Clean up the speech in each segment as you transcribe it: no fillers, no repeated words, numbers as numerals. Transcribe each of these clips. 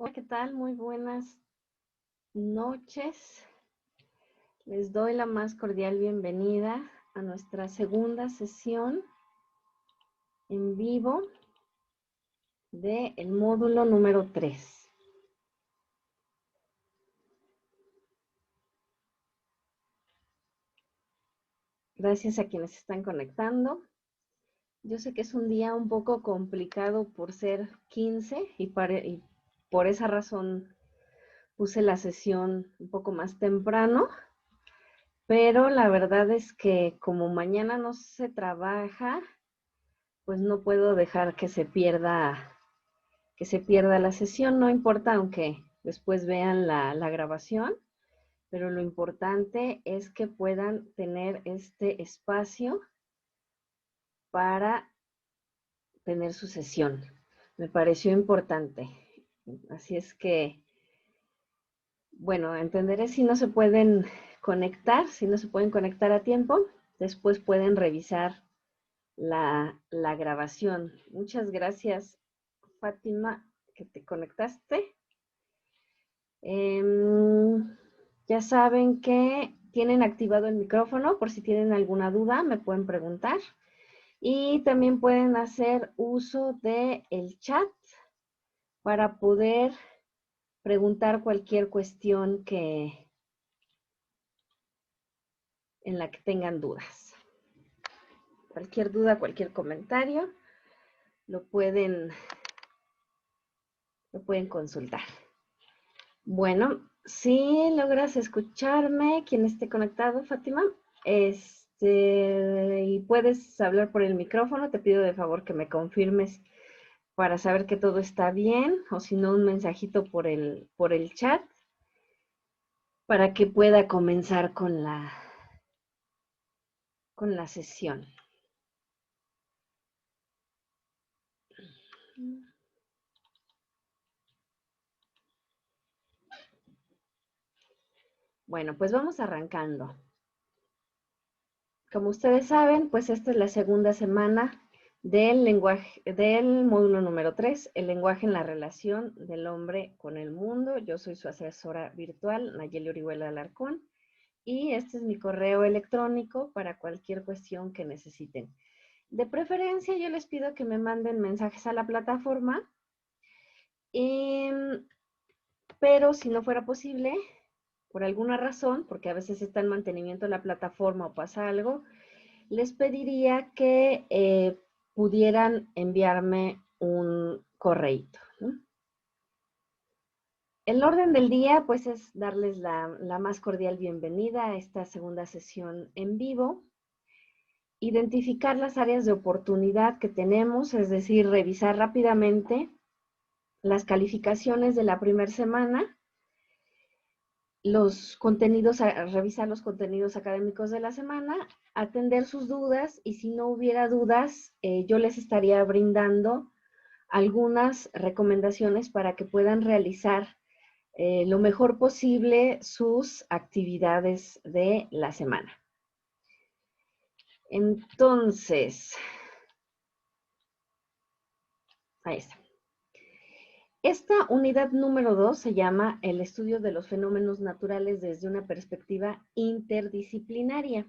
Hola, ¿qué tal? Muy buenas noches. Les doy la más cordial bienvenida a nuestra segunda sesión en vivo del módulo número 3. Gracias a quienes se están conectando. Yo sé que es un día un poco complicado por ser 15 y por esa razón puse la sesión un poco más temprano. Pero la verdad es que como mañana no se trabaja, pues no puedo dejar que se pierda la sesión, no importa aunque después vean la grabación, pero lo importante es que puedan tener este espacio para tener su sesión. Me pareció importante. Así es que, bueno, entenderé si no se pueden conectar, a tiempo, después pueden revisar la grabación. Muchas gracias, Fátima, que te conectaste. Ya saben que tienen activado el micrófono, por si tienen alguna duda me pueden preguntar. Y también pueden hacer uso del chat para poder preguntar cualquier cuestión en la que tengan dudas. Cualquier duda, cualquier comentario, lo pueden consultar. Bueno, si logras escucharme, quien esté conectado, Fátima, y puedes hablar por el micrófono, te pido de favor que me confirmes para saber que todo está bien, o si no, un mensajito por el chat, para que pueda comenzar con la sesión. Bueno, pues vamos arrancando. Como ustedes saben, pues esta es la segunda semana del módulo número 3, el lenguaje en la relación del hombre con el mundo. Yo soy su asesora virtual, Nayeli Orihuela Alarcón, y este es mi correo electrónico para cualquier cuestión que necesiten. De preferencia, yo les pido que me manden mensajes a la plataforma, pero si no fuera posible, por alguna razón, porque a veces está en mantenimiento la plataforma o pasa algo, les pediría que pudieran enviarme un correíto, ¿no? El orden del día, pues, es darles la más cordial bienvenida a esta segunda sesión en vivo, identificar las áreas de oportunidad que tenemos, es decir, revisar rápidamente las calificaciones de la primera semana, revisar los contenidos académicos de la semana, atender sus dudas, y si no hubiera dudas, yo les estaría brindando algunas recomendaciones para que puedan realizar lo mejor posible sus actividades de la semana. Entonces, ahí está. Esta unidad número 2 se llama el estudio de los fenómenos naturales desde una perspectiva interdisciplinaria.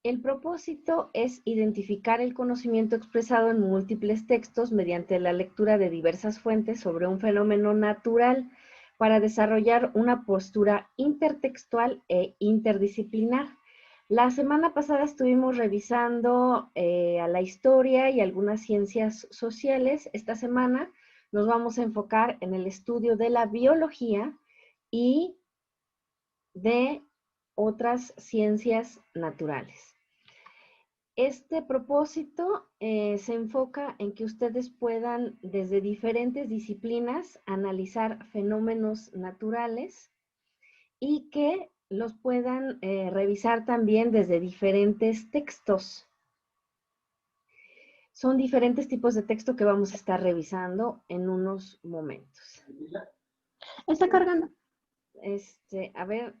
El propósito es identificar el conocimiento expresado en múltiples textos mediante la lectura de diversas fuentes sobre un fenómeno natural para desarrollar una postura intertextual e interdisciplinar. La semana pasada estuvimos revisando a la historia y algunas ciencias sociales. Esta semana nos vamos a enfocar en el estudio de la biología y de otras ciencias naturales. Este propósito se enfoca en que ustedes puedan, desde diferentes disciplinas, analizar fenómenos naturales y que los puedan revisar también desde diferentes textos. Son diferentes tipos de texto que vamos a estar revisando en unos momentos. Está cargando. A ver,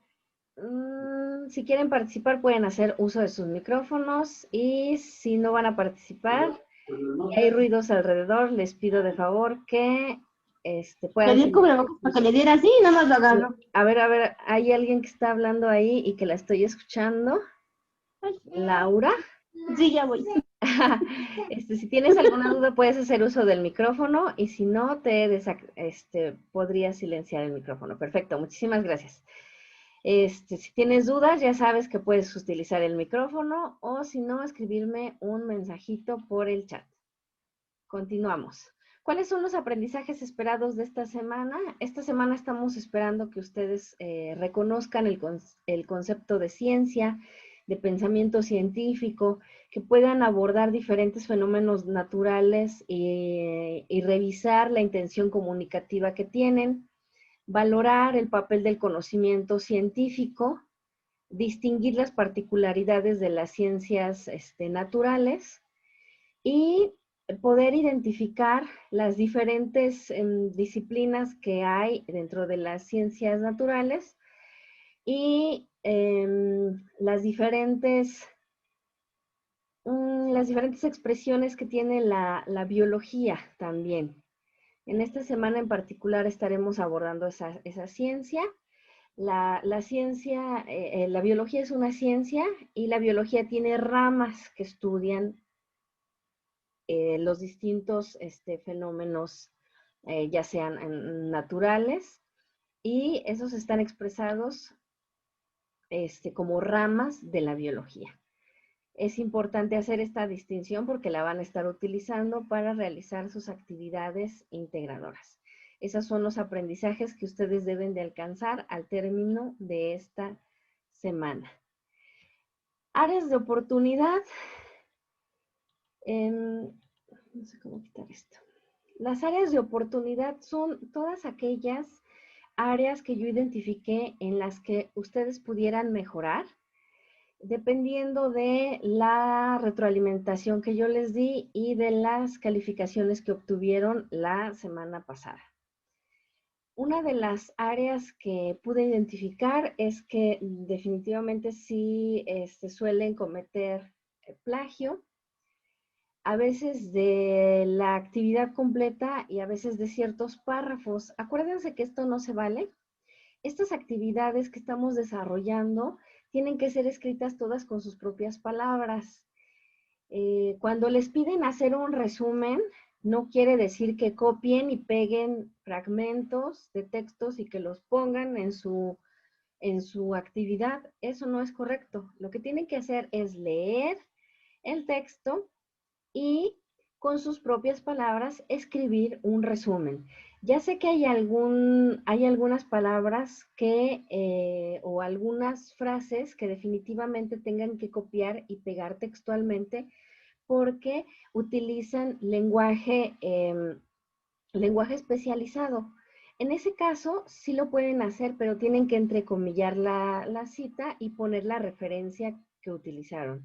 si quieren participar pueden hacer uso de sus micrófonos, y si no van a participar y hay ruidos alrededor, les pido de favor que puedan Le di el seguir. cubrebocas para que le diera así y nada más lo agarro. A ver, hay alguien que está hablando ahí y que la estoy escuchando. Laura. Sí, ya voy. Si tienes alguna duda puedes hacer uso del micrófono y si no, podrías silenciar el micrófono. Perfecto, muchísimas gracias. Si tienes dudas, ya sabes que puedes utilizar el micrófono o si no, escribirme un mensajito por el chat. Continuamos. ¿Cuáles son los aprendizajes esperados de esta semana? Esta semana estamos esperando que ustedes reconozcan el concepto de ciencia, de pensamiento científico, que puedan abordar diferentes fenómenos naturales y revisar la intención comunicativa que tienen, valorar el papel del conocimiento científico, distinguir las particularidades de las ciencias naturales y poder identificar las diferentes disciplinas que hay dentro de las ciencias naturales y las diferentes expresiones que tiene la biología también. En esta semana en particular estaremos abordando esa ciencia. La biología es una ciencia y la biología tiene ramas que estudian los distintos fenómenos, ya sean naturales, y esos están expresados como ramas de la biología. Es importante hacer esta distinción porque la van a estar utilizando para realizar sus actividades integradoras. Esos son los aprendizajes que ustedes deben de alcanzar al término de esta semana. Áreas de oportunidad. No sé cómo quitar esto. Las áreas de oportunidad son todas aquellas áreas que yo identifiqué en las que ustedes pudieran mejorar, dependiendo de la retroalimentación que yo les di y de las calificaciones que obtuvieron la semana pasada. Una de las áreas que pude identificar es que definitivamente sí suelen cometer plagio, a veces de la actividad completa y a veces de ciertos párrafos. Acuérdense que esto no se vale. Estas actividades que estamos desarrollando tienen que ser escritas todas con sus propias palabras. Cuando les piden hacer un resumen, no quiere decir que copien y peguen fragmentos de textos y que los pongan en su actividad. Eso no es correcto. Lo que tienen que hacer es leer el texto y con sus propias palabras escribir un resumen. Ya sé que hay algunas palabras o algunas frases que definitivamente tengan que copiar y pegar textualmente porque utilizan lenguaje especializado. En ese caso, sí lo pueden hacer, pero tienen que entrecomillar la cita y poner la referencia que utilizaron.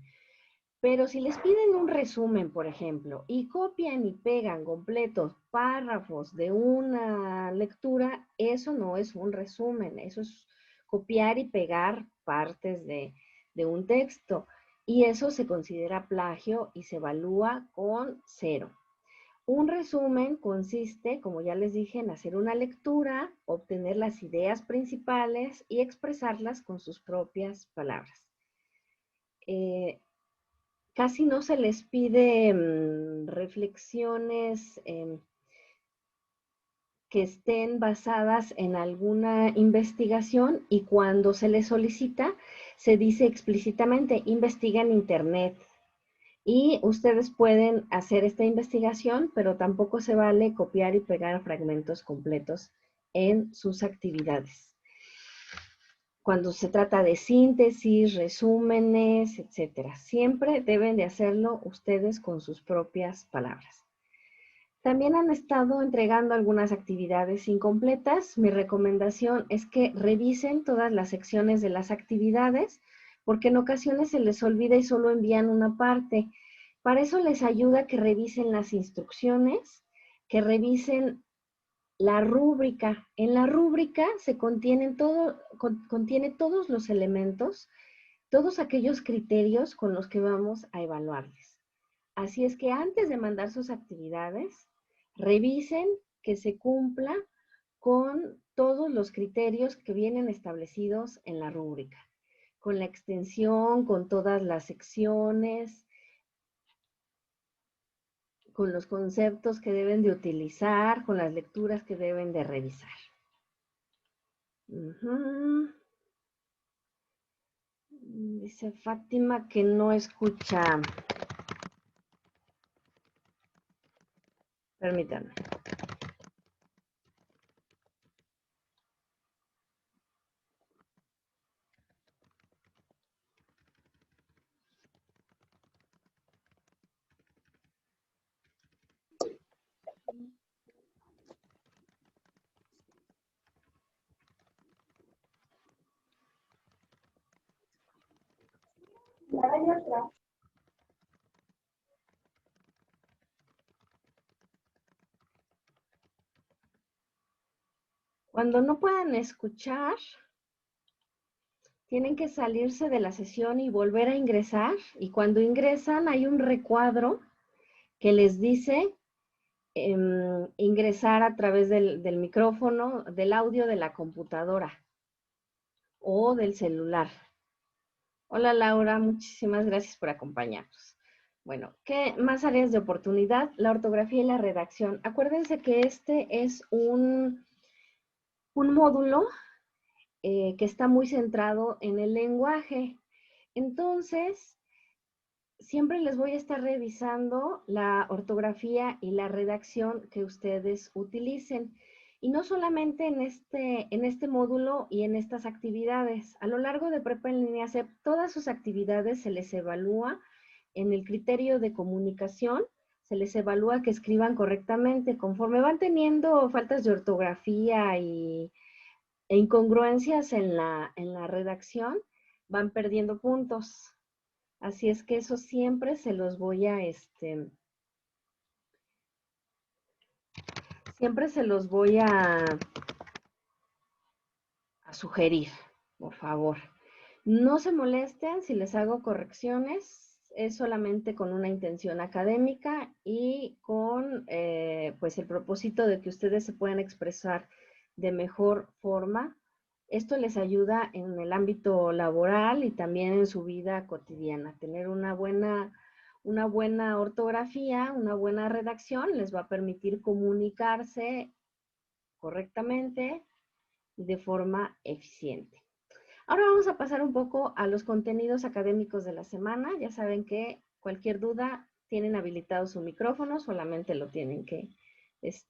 Pero si les piden un resumen, por ejemplo, y copian y pegan completos párrafos de una lectura, eso no es un resumen, eso es copiar y pegar partes de un texto. Y eso se considera plagio y se evalúa con 0. Un resumen consiste, como ya les dije, en hacer una lectura, obtener las ideas principales y expresarlas con sus propias palabras. Casi no se les pide reflexiones que estén basadas en alguna investigación y cuando se les solicita, se dice explícitamente, investiga en internet. Y ustedes pueden hacer esta investigación, pero tampoco se vale copiar y pegar fragmentos completos en sus actividades. Cuando se trata de síntesis, resúmenes, etcétera, siempre deben de hacerlo ustedes con sus propias palabras. También han estado entregando algunas actividades incompletas. Mi recomendación es que revisen todas las secciones de las actividades, porque en ocasiones se les olvida y solo envían una parte. Para eso les ayuda que revisen las instrucciones, que revisen la rúbrica. En la rúbrica se contiene todos los elementos, todos aquellos criterios con los que vamos a evaluarles. Así es que antes de mandar sus actividades, revisen que se cumpla con todos los criterios que vienen establecidos en la rúbrica, con la extensión, con todas las secciones, con los conceptos que deben de utilizar, con las lecturas que deben de revisar. Dice Fátima que no escucha. Permítanme. Cuando no puedan escuchar, tienen que salirse de la sesión y volver a ingresar. Y cuando ingresan hay un recuadro que les dice ingresar a través del micrófono, del audio de la computadora o del celular. Hola Laura, muchísimas gracias por acompañarnos. Bueno, ¿qué más áreas de oportunidad? La ortografía y la redacción. Acuérdense que este es un módulo que está muy centrado en el lenguaje. Entonces, siempre les voy a estar revisando la ortografía y la redacción que ustedes utilicen. Y no solamente en este módulo y en estas actividades. A lo largo de Prepa en Línea CEP, todas sus actividades se les evalúa en el criterio de comunicación, se les evalúa que escriban correctamente. Conforme van teniendo faltas de ortografía e incongruencias en la redacción, van perdiendo puntos. Así es que eso siempre se los voy a, siempre se los voy a sugerir, por favor. No se molesten si les hago correcciones, es solamente con una intención académica y con pues el propósito de que ustedes se puedan expresar de mejor forma. Esto les ayuda en el ámbito laboral y también en su vida cotidiana. Tener una buena ortografía, una buena redacción les va a permitir comunicarse correctamente y de forma eficiente. Ahora vamos a pasar un poco a los contenidos académicos de la semana. Ya saben que cualquier duda tienen habilitado su micrófono, solamente lo tienen que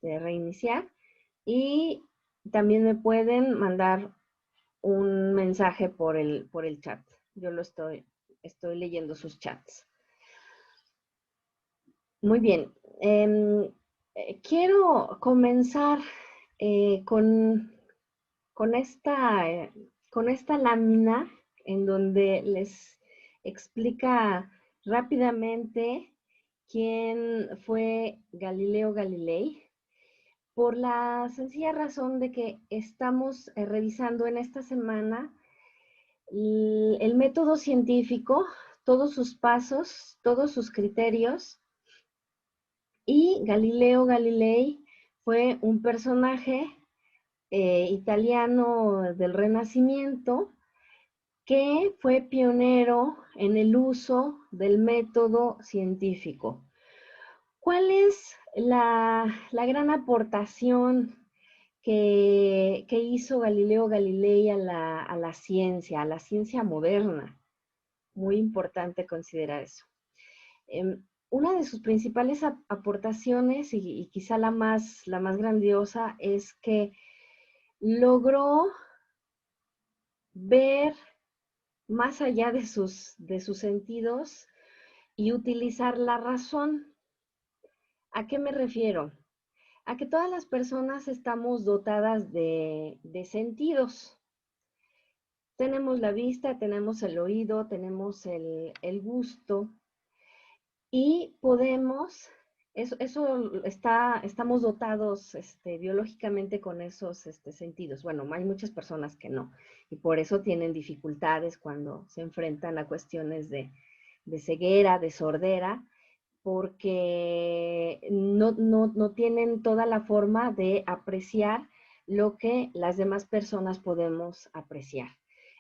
reiniciar. Y también me pueden mandar un mensaje por el chat. Yo lo estoy leyendo sus chats. Muy bien. Quiero comenzar con esta lámina en donde les explica rápidamente quién fue Galileo Galilei, por la sencilla razón de que estamos revisando en esta semana el método científico, todos sus pasos, todos sus criterios, y Galileo Galilei fue un personaje italiano del Renacimiento que fue pionero en el uso del método científico. ¿Cuál es la gran aportación que hizo Galileo Galilei a la ciencia moderna? Muy importante considerar eso. Una de sus principales aportaciones, y quizá la más grandiosa, es que logró ver más allá de sus sentidos y utilizar la razón. ¿A qué me refiero? A que todas las personas estamos dotadas de sentidos. Tenemos la vista, tenemos el oído, tenemos el gusto y podemos, estamos dotados biológicamente con esos sentidos. Bueno, hay muchas personas que no y por eso tienen dificultades cuando se enfrentan a cuestiones de ceguera, de sordera, porque no tienen toda la forma de apreciar lo que las demás personas podemos apreciar.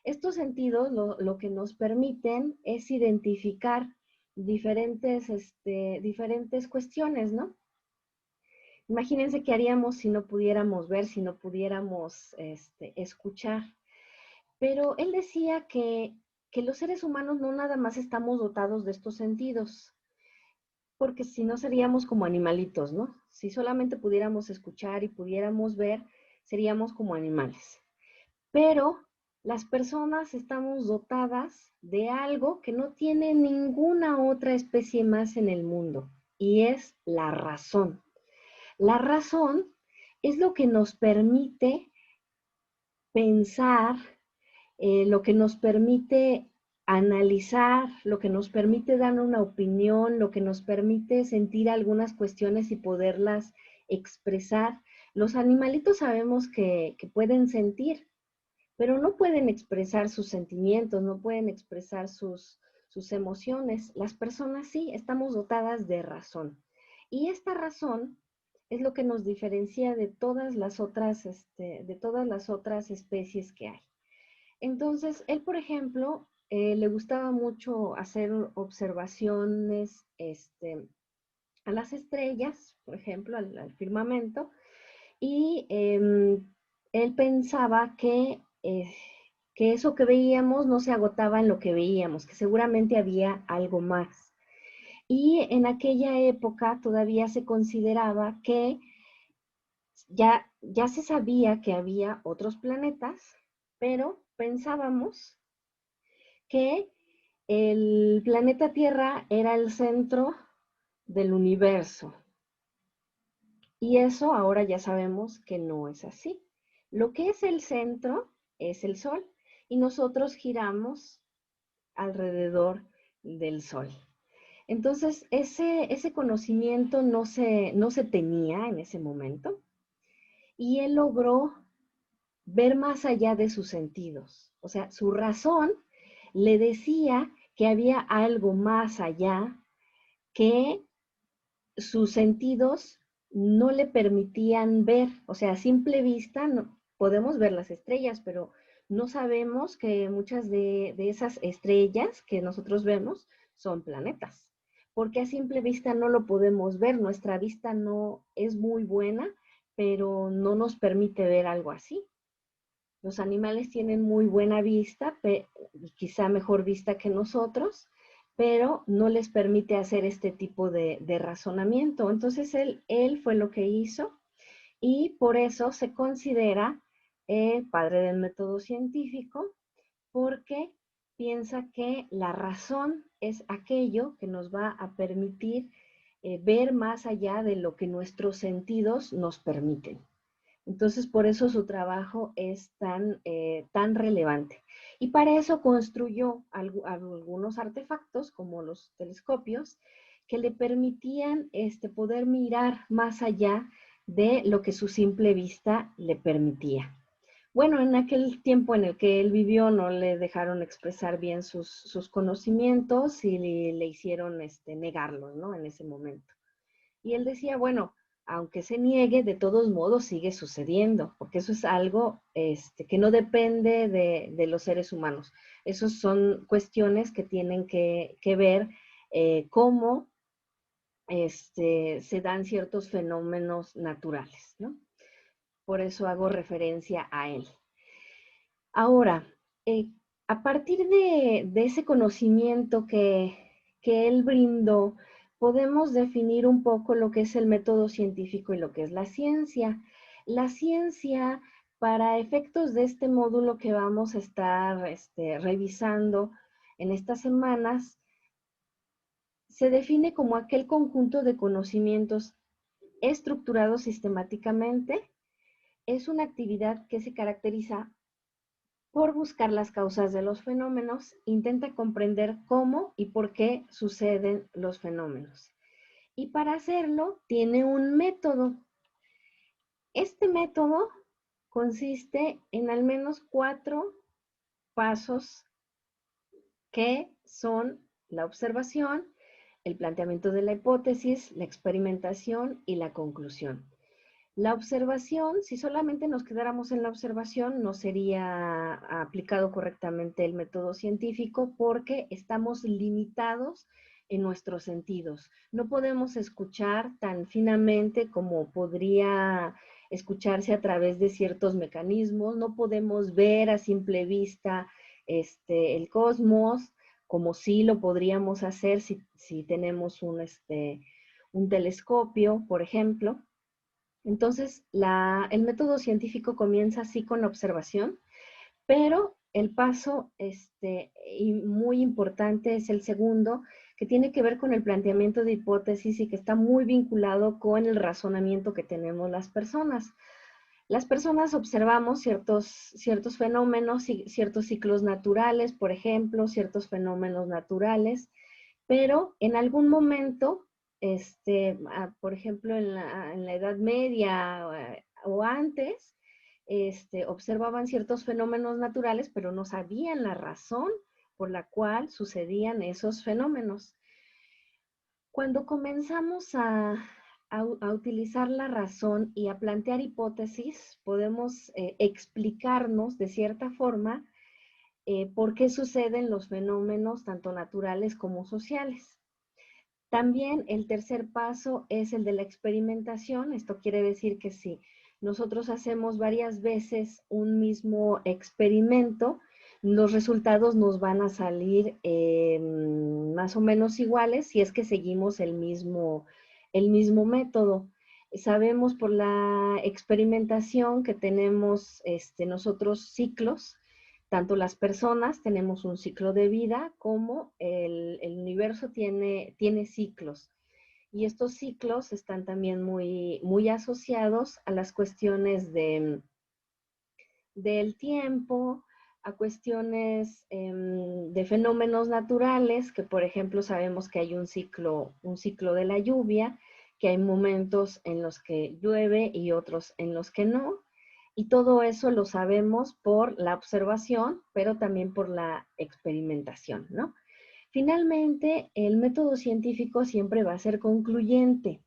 Estos sentidos lo que nos permiten es identificar diferentes cuestiones, ¿no? Imagínense qué haríamos si no pudiéramos ver, si no pudiéramos escuchar. Pero él decía que los seres humanos no nada más estamos dotados de estos sentidos, porque si no seríamos como animalitos, ¿no? Si solamente pudiéramos escuchar y pudiéramos ver, seríamos como animales. Pero las personas estamos dotadas de algo que no tiene ninguna otra especie más en el mundo, y es la razón. La razón es lo que nos permite pensar, lo que nos permite analizar, lo que nos permite dar una opinión, lo que nos permite sentir algunas cuestiones y poderlas expresar. Los animalitos sabemos que pueden sentir, pero no pueden expresar sus sentimientos, no pueden expresar sus emociones. Las personas sí, estamos dotadas de razón. Y esta razón es lo que nos diferencia de todas las otras especies que hay. Entonces, él, por ejemplo, le gustaba mucho hacer observaciones a las estrellas, por ejemplo, al firmamento, y él pensaba que eso que veíamos no se agotaba en lo que veíamos, que seguramente había algo más. Y en aquella época todavía se consideraba que ya se sabía que había otros planetas, pero pensábamos que el planeta Tierra era el centro del universo. Y eso ahora ya sabemos que no es así. Lo que es el centro es el Sol y nosotros giramos alrededor del Sol. Entonces, ese conocimiento no se tenía en ese momento y él logró ver más allá de sus sentidos. O sea, su razón le decía que había algo más allá que sus sentidos no le permitían ver. O sea, a simple vista podemos ver las estrellas, pero no sabemos que muchas de esas estrellas que nosotros vemos son planetas, porque a simple vista no lo podemos ver. Nuestra vista no es muy buena, pero no nos permite ver algo así. Los animales tienen muy buena vista, quizá mejor vista que nosotros, pero no les permite hacer este tipo de razonamiento. Entonces él fue lo que hizo y por eso se considera el padre del método científico, porque piensa que la razón es aquello que nos va a permitir ver más allá de lo que nuestros sentidos nos permiten. Entonces, por eso su trabajo es tan relevante. Y para eso construyó algunos artefactos, como los telescopios, que le permitían poder mirar más allá de lo que su simple vista le permitía. Bueno, en aquel tiempo en el que él vivió no le dejaron expresar bien sus conocimientos y le hicieron negarlos, ¿no? En ese momento. Y él decía, bueno, aunque se niegue, de todos modos sigue sucediendo, porque eso es algo que no depende de los seres humanos. Esas son cuestiones que tienen que ver cómo se dan ciertos fenómenos naturales, ¿no? Por eso hago referencia a él. Ahora, a partir de ese conocimiento que él brindó, podemos definir un poco lo que es el método científico y lo que es la ciencia. La ciencia, para efectos de este módulo que vamos a estar revisando en estas semanas, se define como aquel conjunto de conocimientos estructurados sistemáticamente. Es una actividad que se caracteriza por buscar las causas de los fenómenos, intenta comprender cómo y por qué suceden los fenómenos. Y para hacerlo tiene un método. Este método consiste en al menos 4 pasos que son la observación, el planteamiento de la hipótesis, la experimentación y la conclusión. La observación, si solamente nos quedáramos en la observación, no sería aplicado correctamente el método científico porque estamos limitados en nuestros sentidos. No podemos escuchar tan finamente como podría escucharse a través de ciertos mecanismos, no podemos ver a simple vista el cosmos, como sí lo podríamos hacer si tenemos un telescopio, por ejemplo. Entonces, el método científico comienza así con la observación, pero el paso y muy importante es el segundo, que tiene que ver con el planteamiento de hipótesis y que está muy vinculado con el razonamiento que tenemos las personas. Las personas observamos ciertos fenómenos, ciertos ciclos naturales, por ejemplo, ciertos fenómenos naturales, pero en algún momento, por ejemplo, en la Edad Media o antes, observaban ciertos fenómenos naturales, pero no sabían la razón por la cual sucedían esos fenómenos. Cuando comenzamos a utilizar la razón y a plantear hipótesis, podemos explicarnos de cierta forma por qué suceden los fenómenos tanto naturales como sociales. También el tercer paso es el de la experimentación. Esto quiere decir que si nosotros hacemos varias veces un mismo experimento, los resultados nos van a salir más o menos iguales si es que seguimos el mismo método. Sabemos por la experimentación que tenemos nosotros ciclos. Tanto las personas tenemos un ciclo de vida como el universo tiene ciclos. Y estos ciclos están también muy asociados a las cuestiones del tiempo, a cuestiones de fenómenos naturales, que por ejemplo sabemos que hay un ciclo de la lluvia, que hay momentos en los que llueve y otros en los que no. Y todo eso lo sabemos por la observación, pero también por la experimentación, ¿no? Finalmente, el método científico siempre va a ser concluyente.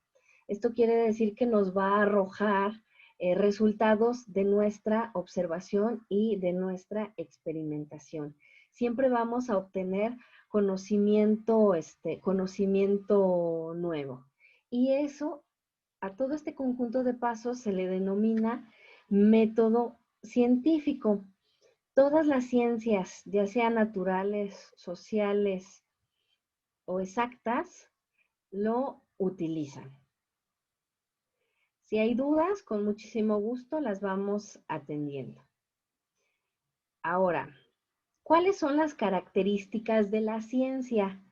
Esto quiere decir que nos va a arrojar resultados de nuestra observación y de nuestra experimentación. Siempre vamos a obtener conocimiento nuevo. Y eso, a todo este conjunto de pasos se le denomina método científico. Todas las ciencias, ya sean naturales, sociales o exactas, lo utilizan. Si hay dudas, con muchísimo gusto las vamos atendiendo. Ahora, ¿cuáles son las características de la ciencia?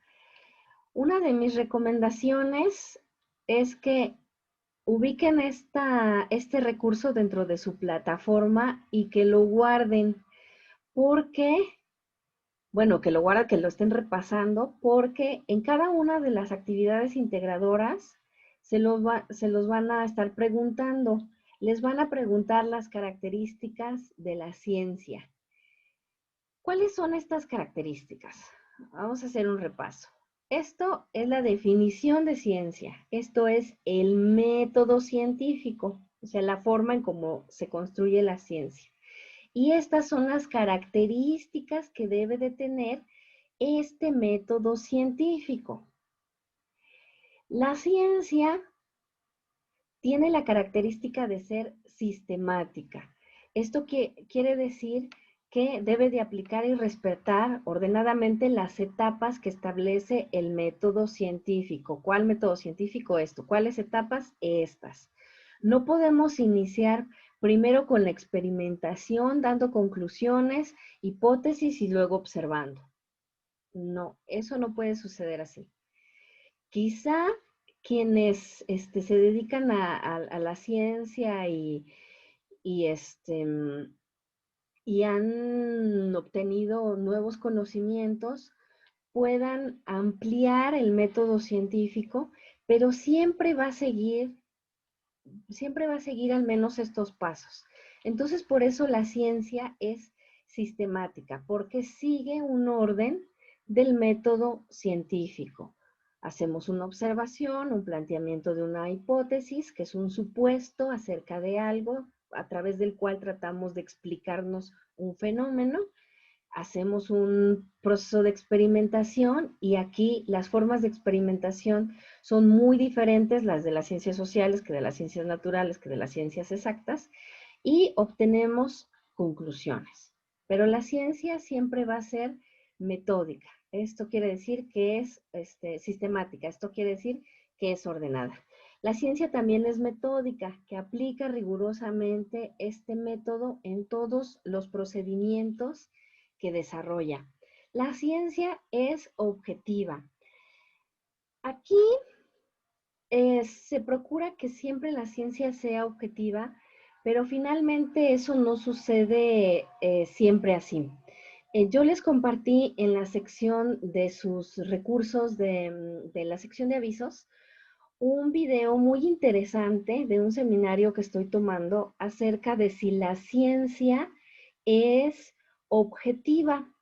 Una de mis recomendaciones es que ubiquen este recurso dentro de su plataforma y que lo guarden, porque, bueno, que lo guarden, que lo estén repasando, porque en cada una de las actividades integradoras se los van a estar preguntando. Les van a preguntar las características de la ciencia. ¿Cuáles son estas características? Vamos a hacer un repaso. Esto es la definición de ciencia. Esto es el método científico, o sea, la forma en cómo se construye la ciencia. Y estas son las características que debe de tener este método científico. La ciencia tiene la característica de ser sistemática. Esto quiere decir que debe de aplicar y respetar ordenadamente las etapas que establece el método científico. ¿Cuál método científico? Esto. ¿Cuáles etapas? Estas. No podemos iniciar primero con la experimentación, dando conclusiones, hipótesis y luego observando. No, eso no puede suceder así. Quizá quienes se dedican a la ciencia y han obtenido nuevos conocimientos puedan ampliar el método científico, pero siempre va a seguir al menos estos pasos. Entonces, por eso la ciencia es sistemática, porque sigue un orden del método científico. Hacemos una observación, un planteamiento de una hipótesis, que es un supuesto acerca de algo a través del cual tratamos de explicarnos un fenómeno. Hacemos un proceso de experimentación y aquí las formas de experimentación son muy diferentes, las de las ciencias sociales que de las ciencias naturales, que de las ciencias exactas, y obtenemos conclusiones. Pero la ciencia siempre va a ser metódica. Esto quiere decir que es sistemática, esto quiere decir que es ordenada. La ciencia también es metódica, que aplica rigurosamente este método en todos los procedimientos que desarrolla. La ciencia es objetiva. Aquí se procura que siempre la ciencia sea objetiva, pero finalmente eso no sucede siempre así. Yo les compartí en la sección de sus recursos de la sección de avisos un video muy interesante de un seminario que estoy tomando acerca de si la ciencia es objetiva.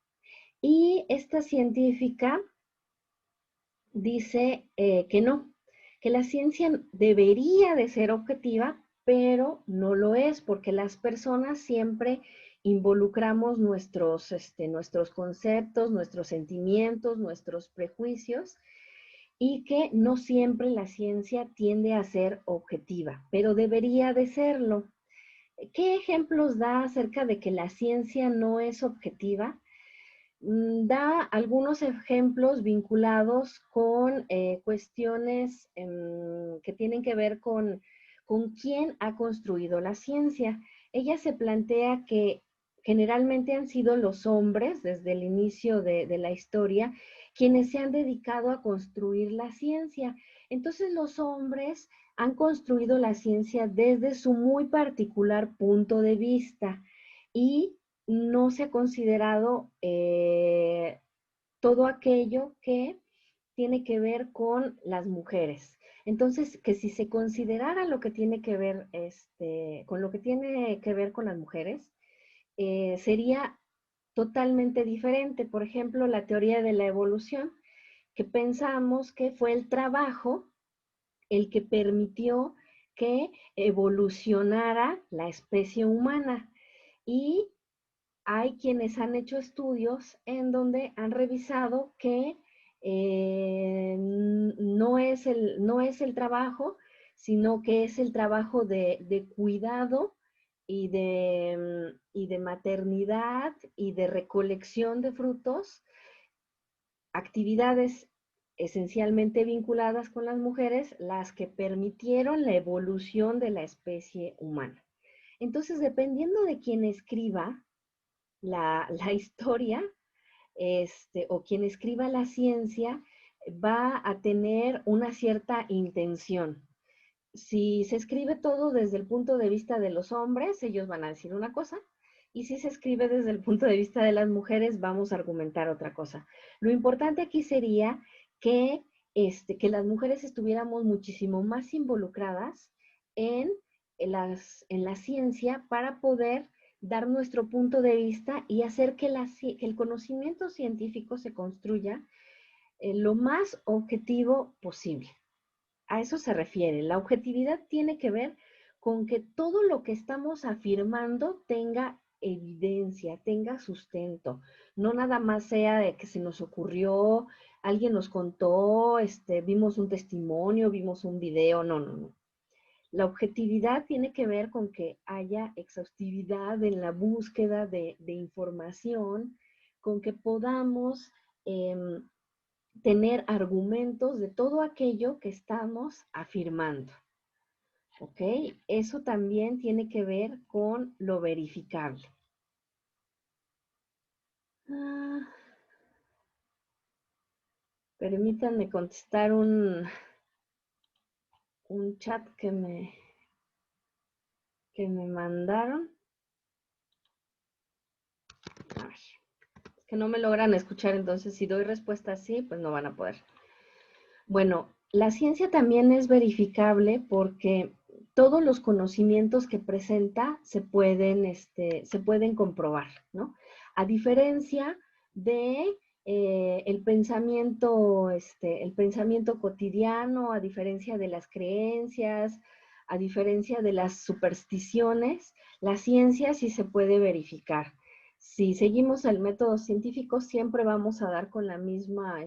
Y esta científica dice que no, que la ciencia debería de ser objetiva, pero no lo es, porque las personas siempre involucramos nuestros conceptos, nuestros sentimientos, nuestros prejuicios, y que no siempre la ciencia tiende a ser objetiva, pero debería de serlo. ¿Qué ejemplos da acerca de que la ciencia no es objetiva? Da algunos ejemplos vinculados con cuestiones que tienen que ver con quién ha construido la ciencia. Ella se plantea que generalmente han sido los hombres, desde el inicio de la historia, quienes se han dedicado a construir la ciencia. Entonces los hombres han construido la ciencia desde su muy particular punto de vista y no se ha considerado todo aquello que tiene que ver con las mujeres. Entonces, que si se considerara lo que tiene que ver, con lo que tiene que ver con las mujeres, sería totalmente diferente. Por ejemplo, la teoría de la evolución, que pensamos que fue el trabajo el que permitió que evolucionara la especie humana. Y hay quienes han hecho estudios en donde han revisado que no es el trabajo, sino que es el trabajo de cuidado y de maternidad y de recolección de frutos, actividades esencialmente vinculadas con las mujeres, las que permitieron la evolución de la especie humana. Entonces, dependiendo de quien escriba, la historia, o quien escriba la ciencia, va a tener una cierta intención. Si se escribe todo desde el punto de vista de los hombres, ellos van a decir una cosa, y si se escribe desde el punto de vista de las mujeres, vamos a argumentar otra cosa. Lo importante aquí sería que, que las mujeres estuviéramos muchísimo más involucradas en la ciencia para poder dar nuestro punto de vista y hacer que el conocimiento científico se construya lo más objetivo posible. A eso se refiere. La objetividad tiene que ver con que todo lo que estamos afirmando tenga evidencia, tenga sustento. No nada más sea de que se nos ocurrió, alguien nos contó, vimos un testimonio, vimos un video. No, no, no. La objetividad tiene que ver con que haya exhaustividad en la búsqueda de información, con que podamos tener argumentos de todo aquello que estamos afirmando. ¿Ok? Eso también tiene que ver con lo verificable. Permítanme contestar un chat que me mandaron. A ver, es que no me logran escuchar, entonces si doy respuesta así, pues no van a poder. Bueno, la ciencia también es verificable porque todos los conocimientos que presenta se pueden comprobar, ¿no? A diferencia de el pensamiento cotidiano, a diferencia de las creencias, a diferencia de las supersticiones, la ciencia sí se puede verificar. Si seguimos el método científico, siempre vamos a dar con la misma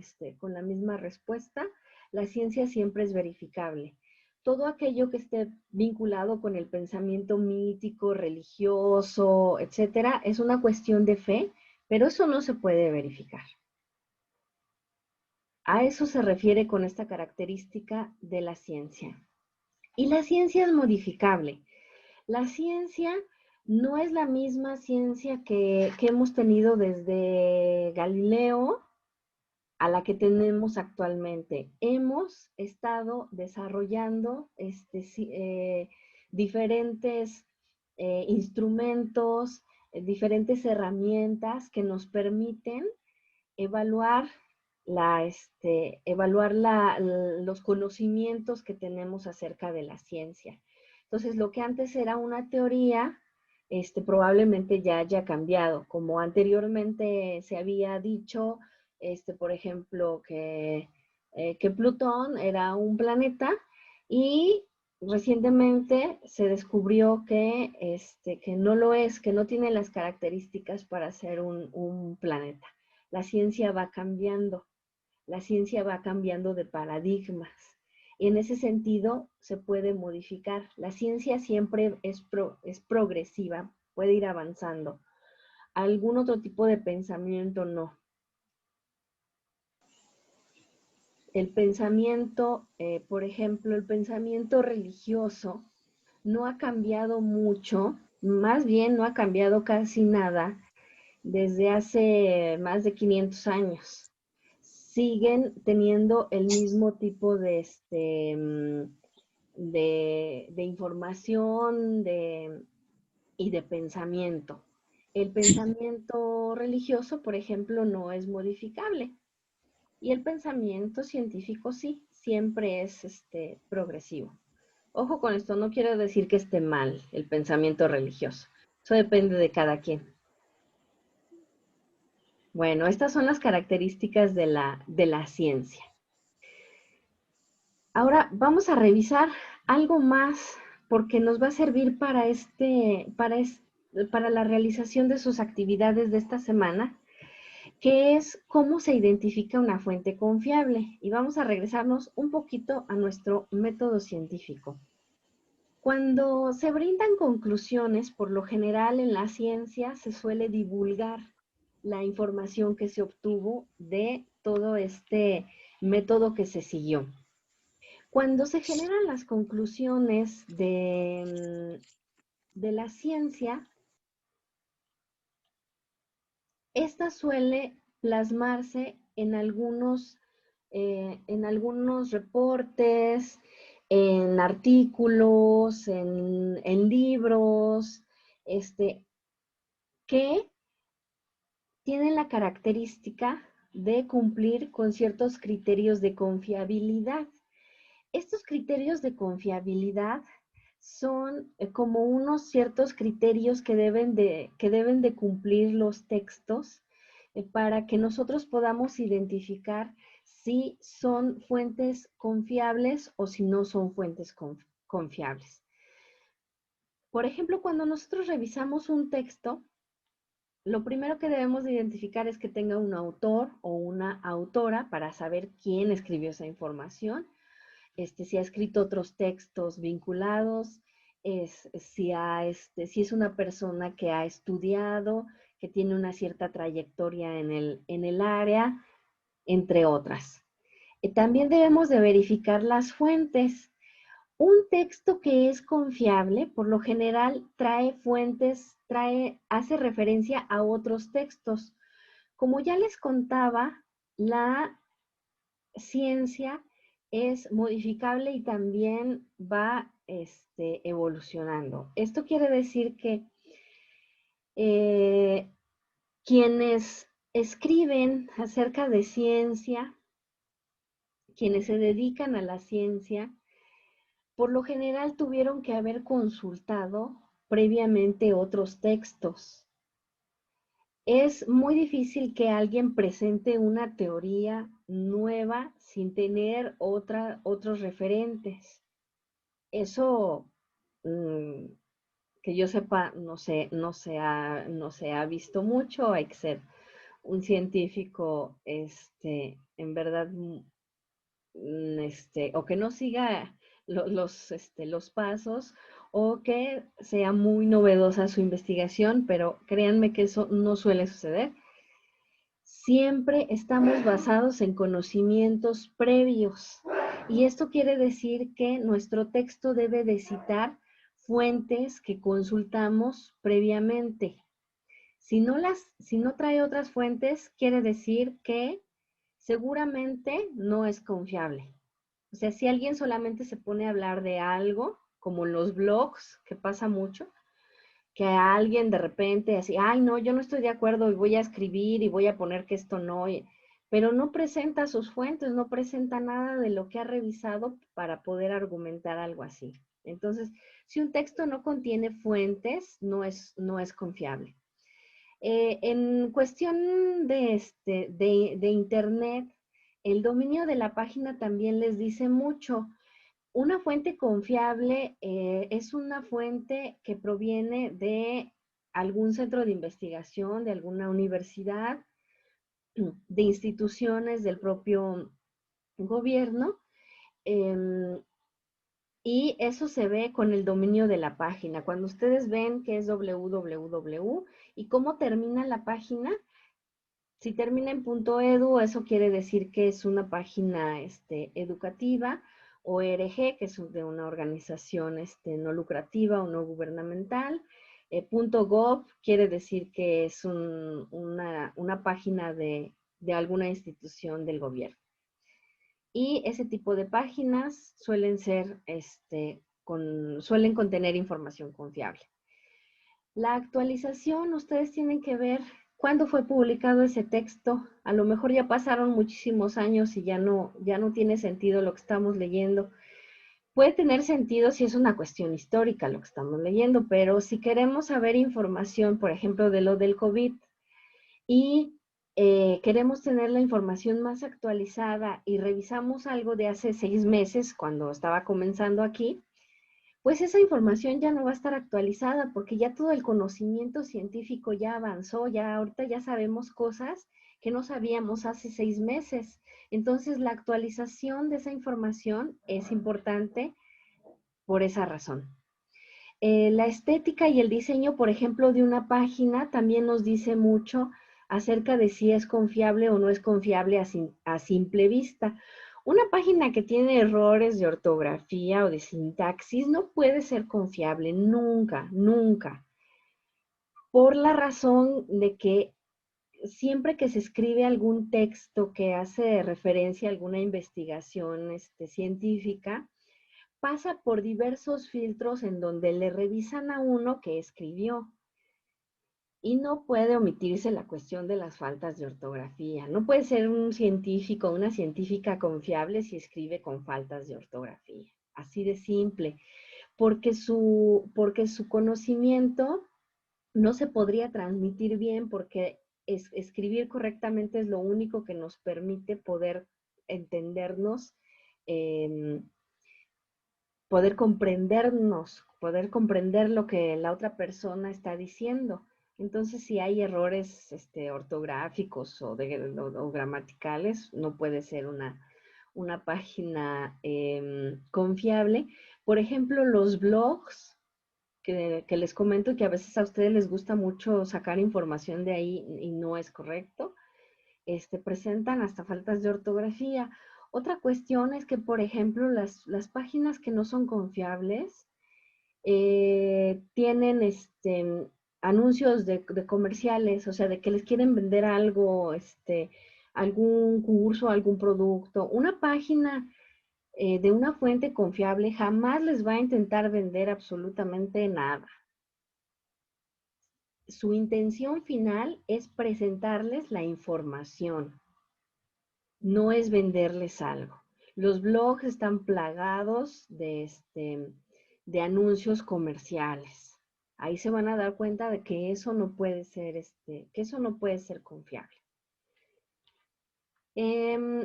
respuesta. La ciencia siempre es verificable. Todo aquello que esté vinculado con el pensamiento mítico, religioso, etcétera, es una cuestión de fe, pero eso no se puede verificar. A eso se refiere con esta característica de la ciencia. Y la ciencia es modificable. La ciencia no es la misma ciencia que hemos tenido desde Galileo a la que tenemos actualmente. Hemos estado desarrollando diferentes instrumentos, diferentes herramientas que nos permiten evaluar los conocimientos que tenemos acerca de la ciencia. Entonces, lo que antes era una teoría, probablemente ya haya cambiado. Como anteriormente se había dicho, por ejemplo, que Plutón era un planeta y recientemente se descubrió que no lo es, que no tiene las características para ser un planeta. La ciencia va cambiando de paradigmas. Y en ese sentido se puede modificar. La ciencia siempre es progresiva, puede ir avanzando. Algún otro tipo de pensamiento no. El pensamiento, por ejemplo, el pensamiento religioso no ha cambiado mucho, más bien no ha cambiado casi nada desde hace más de 500 años. Siguen teniendo el mismo tipo de información y de pensamiento. El pensamiento religioso, por ejemplo, no es modificable. Y el pensamiento científico sí, siempre es progresivo. Ojo con esto, no quiero decir que esté mal el pensamiento religioso. Eso depende de cada quien. Bueno, estas son las características de la ciencia. Ahora vamos a revisar algo más porque nos va a servir para la realización de sus actividades de esta semana, que es cómo se identifica una fuente confiable. Y vamos a regresarnos un poquito a nuestro método científico. Cuando se brindan conclusiones, por lo general en la ciencia se suele divulgar la información que se obtuvo de todo este método que se siguió. Cuando se generan las conclusiones de la ciencia, esta suele plasmarse en algunos reportes, en artículos, en libros, que tienen la característica de cumplir con ciertos criterios de confiabilidad. Estos criterios de confiabilidad son como unos ciertos criterios que deben de cumplir los textos para que nosotros podamos identificar si son fuentes confiables o si no son fuentes confiables. Por ejemplo, cuando nosotros revisamos un texto, lo primero que debemos de identificar es que tenga un autor o una autora para saber quién escribió esa información. Si ha escrito otros textos vinculados, si es una persona que ha estudiado, que tiene una cierta trayectoria en el área, entre otras. También debemos de verificar las fuentes. Un texto que es confiable, por lo general, hace referencia a otros textos. Como ya les contaba, la ciencia es modificable y también va evolucionando. Esto quiere decir que quienes escriben acerca de ciencia, quienes se dedican a la ciencia, por lo general tuvieron que haber consultado previamente otros textos. Es muy difícil que alguien presente una teoría nueva sin tener otros referentes. Eso, mm, que yo sepa, no se ha visto mucho. Hay que ser un científico, en verdad, o que no siga los pasos, o que sea muy novedosa su investigación, pero créanme que eso no suele suceder. Siempre estamos basados en conocimientos previos, y esto quiere decir que nuestro texto debe de citar fuentes que consultamos previamente. Si no trae otras fuentes, quiere decir que seguramente no es confiable. O sea, si alguien solamente se pone a hablar de algo, como en los blogs, que pasa mucho, que a alguien de repente así, ay, no, yo no estoy de acuerdo y voy a escribir y voy a poner que esto no, pero no presenta sus fuentes, no presenta nada de lo que ha revisado para poder argumentar algo así. Entonces, si un texto no contiene fuentes, no es confiable. En cuestión de Internet, el dominio de la página también les dice mucho. Una fuente confiable es una fuente que proviene de algún centro de investigación, de alguna universidad, de instituciones del propio gobierno, em, y eso se ve con el dominio de la página. Cuando ustedes ven que es www y cómo termina la página, si termina en .edu, eso quiere decir que es una página educativa, o ORG, que es de una organización no lucrativa o no gubernamental. .gov quiere decir que es una página de alguna institución del gobierno. Y ese tipo de páginas suelen contener información confiable. La actualización, ustedes tienen que ver cuándo fue publicado ese texto. A lo mejor ya pasaron muchísimos años y ya no tiene sentido lo que estamos leyendo. Puede tener sentido si es una cuestión histórica lo que estamos leyendo, pero si queremos saber información, por ejemplo, de lo del COVID, y queremos tener la información más actualizada y revisamos algo de hace 6 meses, cuando estaba comenzando aquí, pues esa información ya no va a estar actualizada, porque ya todo el conocimiento científico ya avanzó, ya ahorita ya sabemos cosas que no sabíamos hace 6 meses. Entonces, la actualización de esa información es importante por esa razón. La estética y el diseño, por ejemplo, de una página también nos dice mucho acerca de si es confiable o no es confiable a simple vista. Una página que tiene errores de ortografía o de sintaxis no puede ser confiable, nunca, nunca. Por la razón de que siempre que se escribe algún texto que hace referencia a alguna investigación científica, pasa por diversos filtros en donde le revisan a uno que escribió. Y no puede omitirse la cuestión de las faltas de ortografía. No puede ser un científico o una científica confiable si escribe con faltas de ortografía. Así de simple. Porque su conocimiento no se podría transmitir bien, porque escribir correctamente es lo único que nos permite poder entendernos, eh, poder comprender lo que la otra persona está diciendo. Entonces, si hay errores ortográficos o gramaticales, no puede ser una página confiable. Por ejemplo, los blogs, que les comento que a veces a ustedes les gusta mucho sacar información de ahí y no es correcto, presentan hasta faltas de ortografía. Otra cuestión es que, por ejemplo, las páginas que no son confiables tienen anuncios de comerciales, o sea, de que les quieren vender algo, algún curso, algún producto. Una página de una fuente confiable jamás les va a intentar vender absolutamente nada. Su intención final es presentarles la información, no es venderles algo. Los blogs están plagados de anuncios comerciales. Ahí se van a dar cuenta de que eso no puede ser, confiable.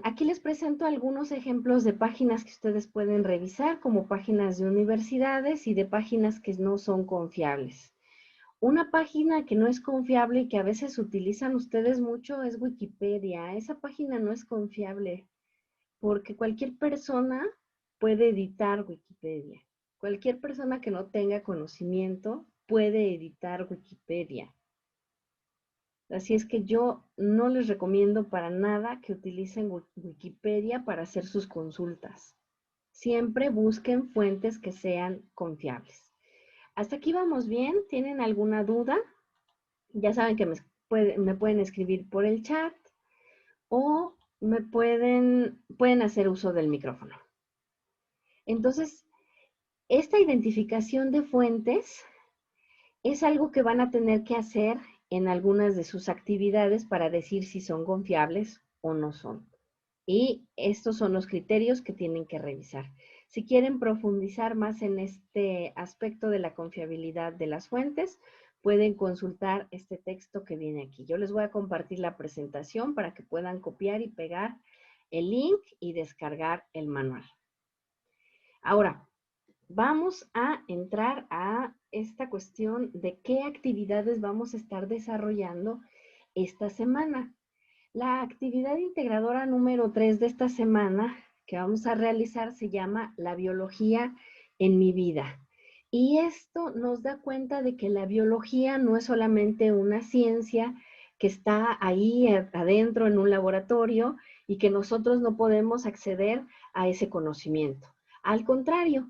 Aquí les presento algunos ejemplos de páginas que ustedes pueden revisar, como páginas de universidades y de páginas que no son confiables. Una página que no es confiable y que a veces utilizan ustedes mucho es Wikipedia. Esa página no es confiable porque cualquier persona puede editar Wikipedia. Cualquier persona que no tenga conocimiento puede editar Wikipedia. Así es que yo no les recomiendo para nada que utilicen Wikipedia para hacer sus consultas. Siempre busquen fuentes que sean confiables. ¿Hasta aquí vamos bien? ¿Tienen alguna duda? Ya saben que me pueden escribir por el chat o pueden hacer uso del micrófono. Entonces, esta identificación de fuentes es algo que van a tener que hacer en algunas de sus actividades para decir si son confiables o no son. Y estos son los criterios que tienen que revisar. Si quieren profundizar más en este aspecto de la confiabilidad de las fuentes, pueden consultar este texto que viene aquí. Yo les voy a compartir la presentación para que puedan copiar y pegar el link y descargar el manual. Ahora, vamos a entrar a esta cuestión de qué actividades vamos a estar desarrollando esta semana. La actividad integradora número 3 de esta semana que vamos a realizar se llama La biología en mi vida. Y esto nos da cuenta de que la biología no es solamente una ciencia que está ahí adentro en un laboratorio y que nosotros no podemos acceder a ese conocimiento. Al contrario,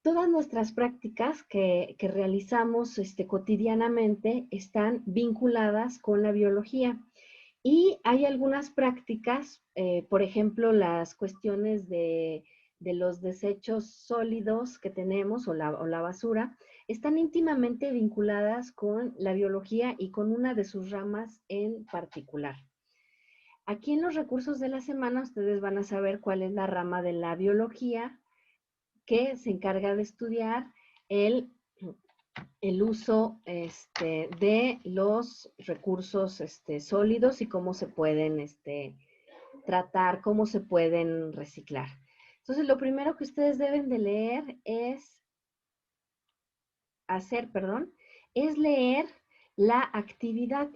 todas nuestras prácticas que realizamos cotidianamente están vinculadas con la biología. Y hay algunas prácticas, por ejemplo, las cuestiones de los desechos sólidos que tenemos o la basura, están íntimamente vinculadas con la biología y con una de sus ramas en particular. Aquí en los recursos de la semana ustedes van a saber cuál es la rama de la biología que se encarga de estudiar el uso de los recursos sólidos y cómo se pueden tratar, cómo se pueden reciclar. Entonces, lo primero que ustedes deben de leer es leer la actividad,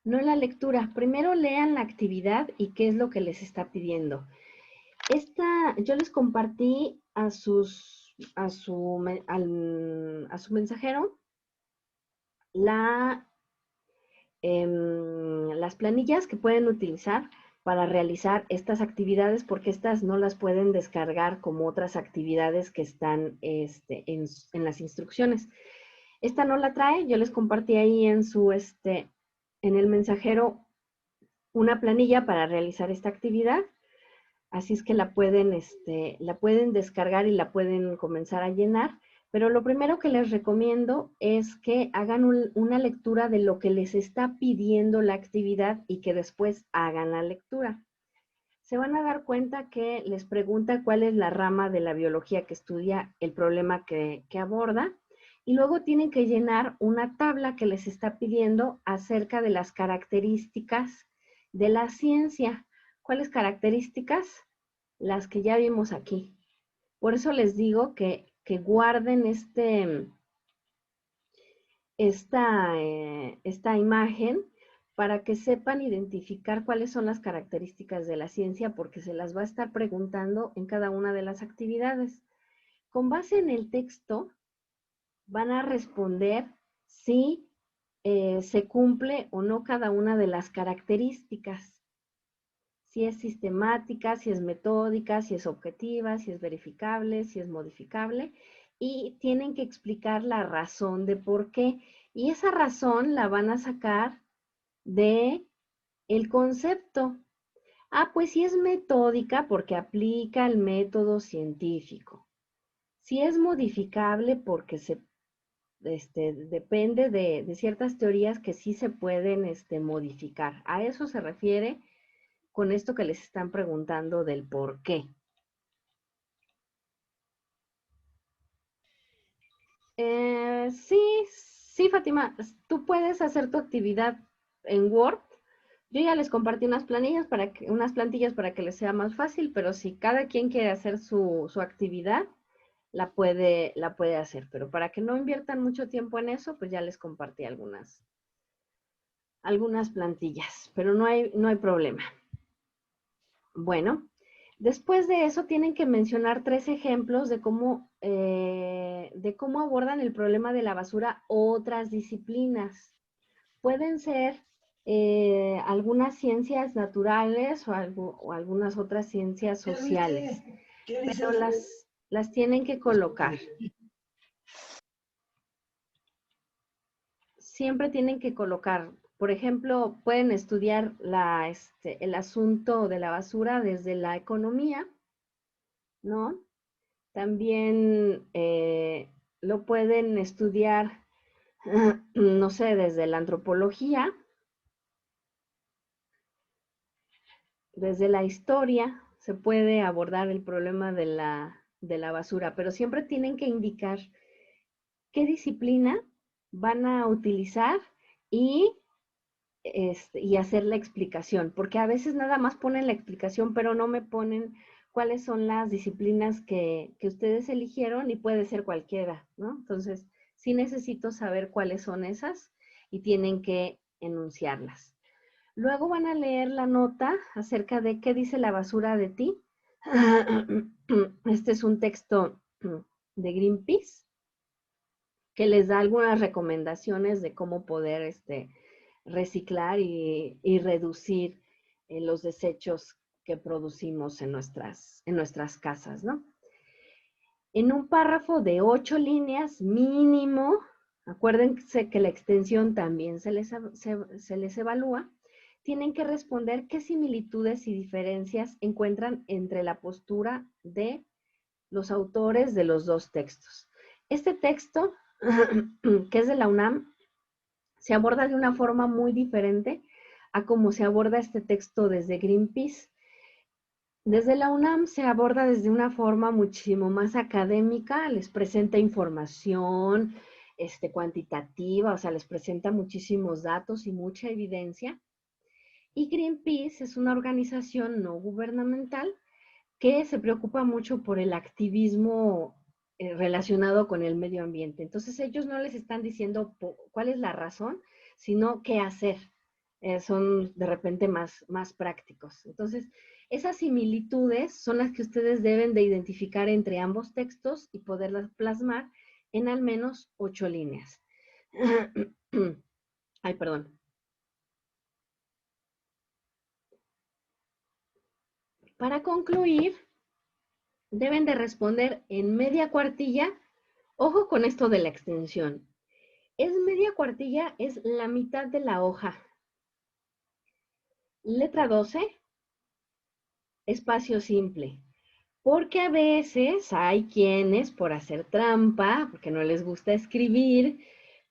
no la lectura. Primero lean la actividad y qué es lo que les está pidiendo. Yo les compartí a su mensajero las planillas que pueden utilizar para realizar estas actividades, porque estas no las pueden descargar como otras actividades que están en las instrucciones. Esta no la trae, yo les compartí ahí en el mensajero una planilla para realizar esta actividad. Así es que la pueden descargar y la pueden comenzar a llenar. Pero lo primero que les recomiendo es que hagan una lectura de lo que les está pidiendo la actividad y que después hagan la lectura. Se van a dar cuenta que les pregunta cuál es la rama de la biología que estudia el problema que aborda. Y luego tienen que llenar una tabla que les está pidiendo acerca de las características de la ciencia. ¿Cuáles características? Las que ya vimos aquí. Por eso les digo que guarden esta imagen para que sepan identificar cuáles son las características de la ciencia, porque se las va a estar preguntando en cada una de las actividades. Con base en el texto, van a responder si se cumple o no cada una de las características. Si es sistemática, si es metódica, si es objetiva, si es verificable, si es modificable, y tienen que explicar la razón de por qué. Y esa razón la van a sacar de el concepto. Ah, pues si es metódica porque aplica el método científico. Si es modificable porque depende de ciertas teorías que sí se pueden modificar. A eso se refiere con esto que les están preguntando del por qué. Sí, Sí, Fátima, tú puedes hacer tu actividad en Word. Yo ya les compartí unas planillas unas plantillas para que les sea más fácil, pero si cada quien quiere hacer su actividad, la puede hacer. Pero para que no inviertan mucho tiempo en eso, pues ya les compartí algunas plantillas, pero no hay problema. Bueno, después de eso tienen que mencionar 3 ejemplos de cómo abordan el problema de la basura otras disciplinas. Pueden ser algunas ciencias naturales o algunas otras ciencias sociales, pero las tienen que colocar. Siempre tienen que colocar, por ejemplo, pueden estudiar el asunto de la basura desde la economía, ¿no? También lo pueden estudiar, no sé, desde la antropología, desde la historia, se puede abordar el problema de la basura, pero siempre tienen que indicar qué disciplina van a utilizar y y hacer la explicación, porque a veces nada más ponen la explicación, pero no me ponen cuáles son las disciplinas que ustedes eligieron y puede ser cualquiera, ¿no? Entonces, sí necesito saber cuáles son esas y tienen que enunciarlas. Luego van a leer la nota acerca de qué dice la basura de ti. Este es un texto de Greenpeace que les da algunas recomendaciones de cómo poder reciclar y reducir los desechos que producimos en nuestras casas, ¿no? En un párrafo de 8 líneas mínimo, acuérdense que la extensión también se les evalúa, tienen que responder qué similitudes y diferencias encuentran entre la postura de los autores de los 2 textos. Este texto, que es de la UNAM, se aborda de una forma muy diferente a cómo se aborda este texto desde Greenpeace. Desde la UNAM se aborda desde una forma muchísimo más académica, les presenta información cuantitativa, o sea, les presenta muchísimos datos y mucha evidencia. Y Greenpeace es una organización no gubernamental que se preocupa mucho por el activismo relacionado con el medio ambiente. Entonces ellos no les están diciendo cuál es la razón, sino qué hacer. Son de repente más prácticos. Entonces, esas similitudes son las que ustedes deben de identificar entre ambos textos y poderlas plasmar en al menos 8 líneas. Ay, perdón. Para concluir, deben de responder en media cuartilla. Ojo con esto de la extensión. Es media cuartilla, es la mitad de la hoja. Letra 12, espacio simple. Porque a veces hay quienes, por hacer trampa, porque no les gusta escribir,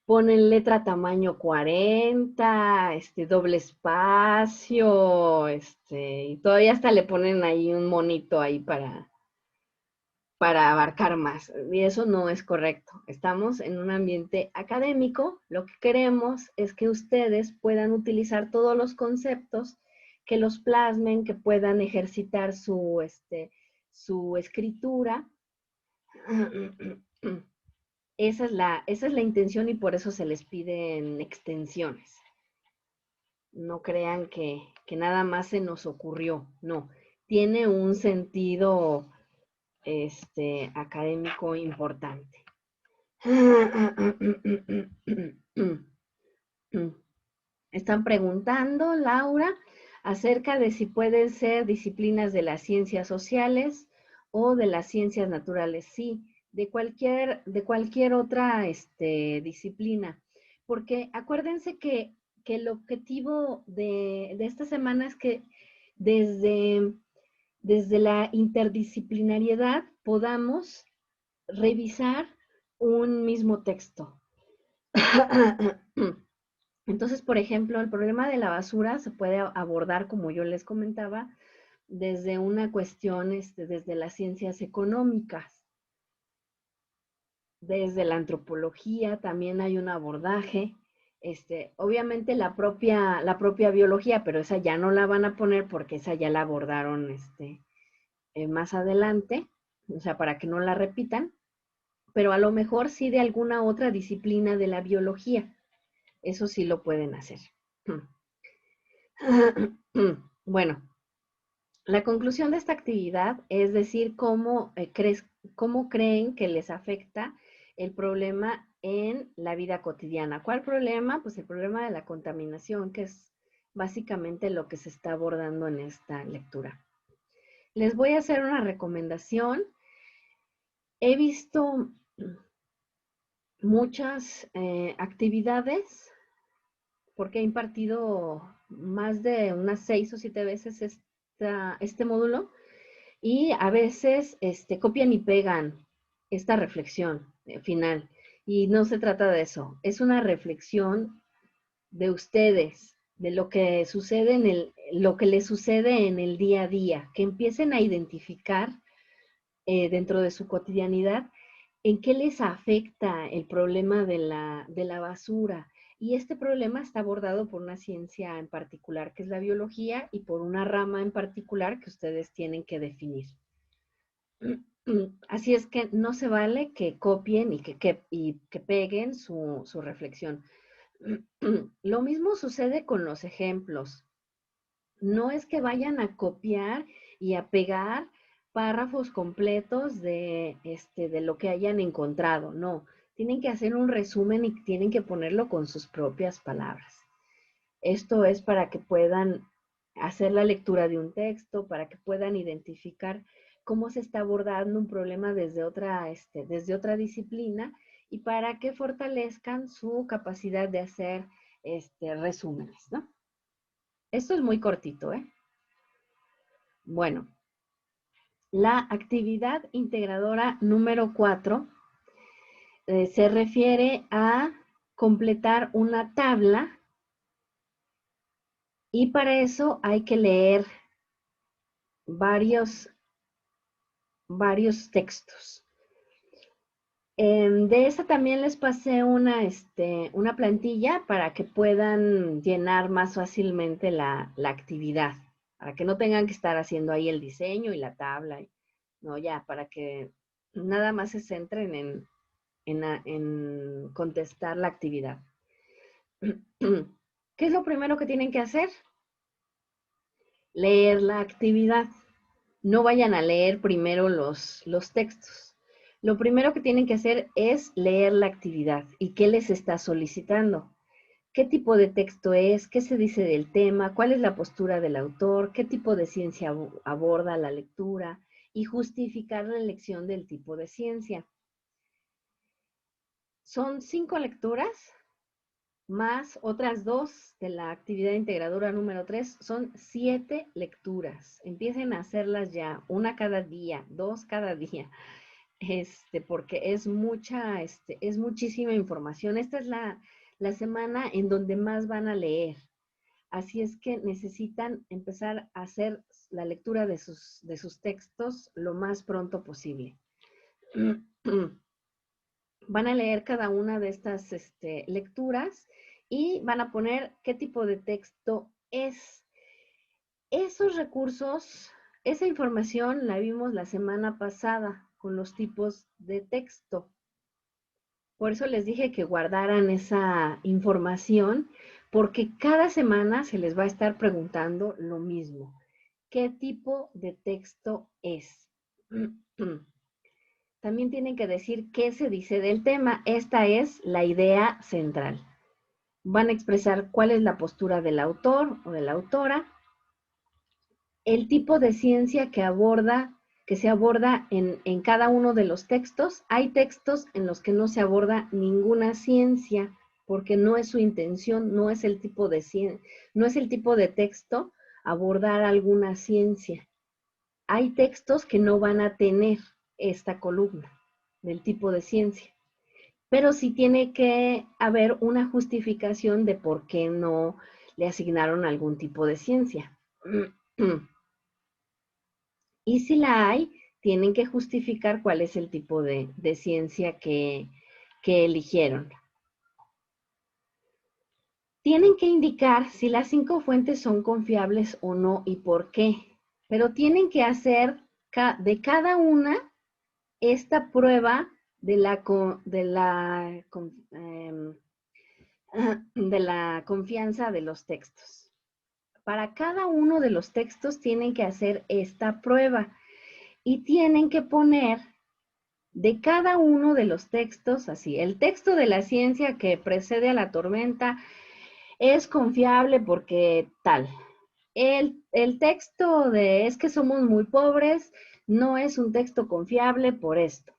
ponen letra tamaño 40, doble espacio, y todavía hasta le ponen ahí un monito ahí para abarcar más. Y eso no es correcto. Estamos en un ambiente académico. Lo que queremos es que ustedes puedan utilizar todos los conceptos, que los plasmen, que puedan ejercitar su escritura. Esa es la intención y por eso se les piden extensiones. No crean que nada más se nos ocurrió. No, tiene un sentido académico importante. Están preguntando, Laura, acerca de si pueden ser disciplinas de las ciencias sociales o de las ciencias naturales. Sí, de cualquier otra disciplina. Porque acuérdense que el objetivo de esta semana es que desde la interdisciplinariedad podamos revisar un mismo texto. Entonces, por ejemplo, el problema de la basura se puede abordar, como yo les comentaba, desde una cuestión, desde las ciencias económicas. desde la antropología también hay un abordaje. Obviamente la propia biología, pero esa ya no la van a poner porque esa ya la abordaron más adelante, o sea, para que no la repitan, pero a lo mejor sí de alguna otra disciplina de la biología. Eso sí lo pueden hacer. Bueno, la conclusión de esta actividad es decir cómo creen que les afecta el problema en la vida cotidiana. ¿Cuál problema? Pues el problema de la contaminación, que es básicamente lo que se está abordando en esta lectura. Les voy a hacer una recomendación. He visto muchas actividades porque he impartido más de unas 6 o 7 veces este módulo y a veces copian y pegan esta reflexión final. Y no se trata de eso, es una reflexión de ustedes, de lo que sucede lo que les sucede en el día a día, que empiecen a identificar dentro de su cotidianidad en qué les afecta el problema de la basura. Y este problema está abordado por una ciencia en particular, que es la biología, y por una rama en particular que ustedes tienen que definir. Así es que no se vale que copien y que peguen su reflexión. Lo mismo sucede con los ejemplos. No es que vayan a copiar y a pegar párrafos completos de lo que hayan encontrado, no. Tienen que hacer un resumen y tienen que ponerlo con sus propias palabras. Esto es para que puedan hacer la lectura de un texto, para que puedan identificar cómo se está abordando un problema desde otra disciplina y para que fortalezcan su capacidad de hacer resúmenes, ¿no? Esto es muy cortito, ¿eh? Bueno, la actividad integradora número 4 se refiere a completar una tabla y para eso hay que leer varios textos. De esta también les pasé una plantilla para que puedan llenar más fácilmente la actividad, para que no tengan que estar haciendo ahí el diseño y la tabla, no, ya, para que nada más se centren en contestar la actividad. ¿Qué es lo primero que tienen que hacer? Leer la actividad. No vayan a leer primero los textos. Lo primero que tienen que hacer es leer la actividad y qué les está solicitando. ¿Qué tipo de texto es? ¿Qué se dice del tema? ¿Cuál es la postura del autor? ¿Qué tipo de ciencia aborda la lectura? Y justificar la elección del tipo de ciencia. Son 5 lecturas, más otras 2 de la actividad integradora número 3, son 7 lecturas. Empiecen a hacerlas ya, una cada día, 2 cada día, porque es muchísima información. Esta es la semana en donde más van a leer. Así es que necesitan empezar a hacer la lectura de sus textos lo más pronto posible. Van a leer cada una de estas lecturas y van a poner qué tipo de texto es. Esos recursos, esa información la vimos la semana pasada con los tipos de texto. Por eso les dije que guardaran esa información, porque cada semana se les va a estar preguntando lo mismo. ¿Qué tipo de texto es? También tienen que decir qué se dice del tema. Esta es la idea central. Van a expresar cuál es la postura del autor o de la autora, el tipo de ciencia que se aborda en cada uno de los textos. Hay textos en los que no se aborda ninguna ciencia, porque no es su intención, no es el tipo de texto abordar alguna ciencia. Hay textos que no van a tener esta columna del tipo de ciencia, pero sí tiene que haber una justificación de por qué no le asignaron algún tipo de ciencia. Y si la hay, tienen que justificar cuál es el tipo de ciencia que eligieron. Tienen que indicar si las 5 fuentes son confiables o no y por qué, pero tienen que hacer de cada una esta prueba de la confianza de los textos. Para cada uno de los textos tienen que hacer esta prueba y tienen que poner de cada uno de los textos, así, el texto de la ciencia que precede a la tormenta es confiable porque tal. El texto de es que somos muy pobres no es un texto confiable por esto.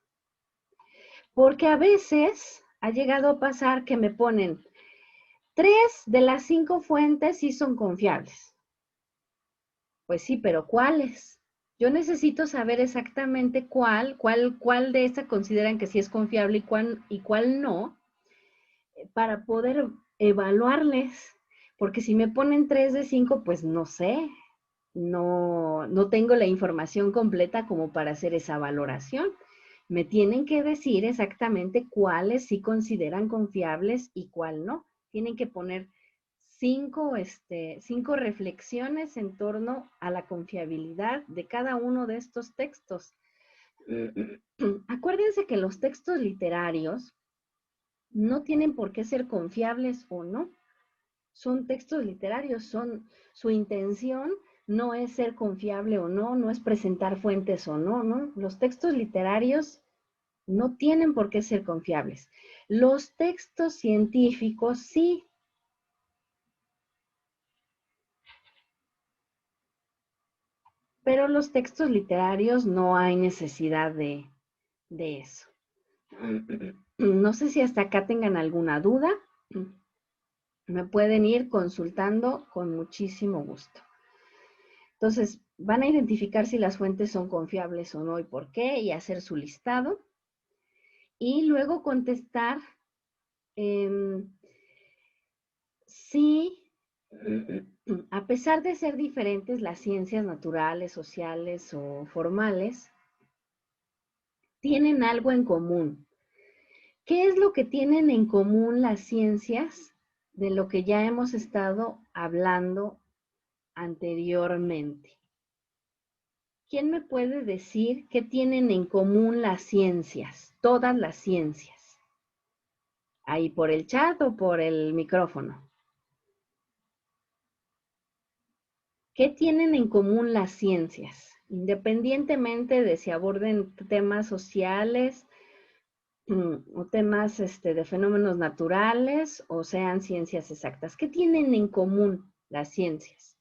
Porque a veces ha llegado a pasar que me ponen 3 de las 5 fuentes sí son confiables. Pues sí, pero ¿cuáles? Yo necesito saber exactamente cuál de estas consideran que sí es confiable y cuál no, para poder evaluarles. Porque si me ponen 3 de 5, pues no sé, no tengo la información completa como para hacer esa valoración. Me tienen que decir exactamente cuáles sí consideran confiables y cuál no. Tienen que poner 5 reflexiones en torno a la confiabilidad de cada uno de estos textos. Acuérdense que los textos literarios no tienen por qué ser confiables o no. Son textos literarios, su intención no es ser confiable o no, no es presentar fuentes o no, ¿no? Los textos literarios no tienen por qué ser confiables. Los textos científicos sí. Pero los textos literarios no hay necesidad de eso. No sé si hasta acá tengan alguna duda. Me pueden ir consultando con muchísimo gusto. Entonces, van a identificar si las fuentes son confiables o no y por qué, y hacer su listado. Y luego contestar si, a pesar de ser diferentes las ciencias naturales, sociales o formales, tienen algo en común. ¿Qué es lo que tienen en común las ciencias de lo que ya hemos estado hablando anteriormente? ¿Quién me puede decir qué tienen en común las ciencias, todas las ciencias? Ahí por el chat o por el micrófono. ¿Qué tienen en común las ciencias? Independientemente de si aborden temas sociales o temas de fenómenos naturales o sean ciencias exactas. ¿Qué tienen en común las ciencias?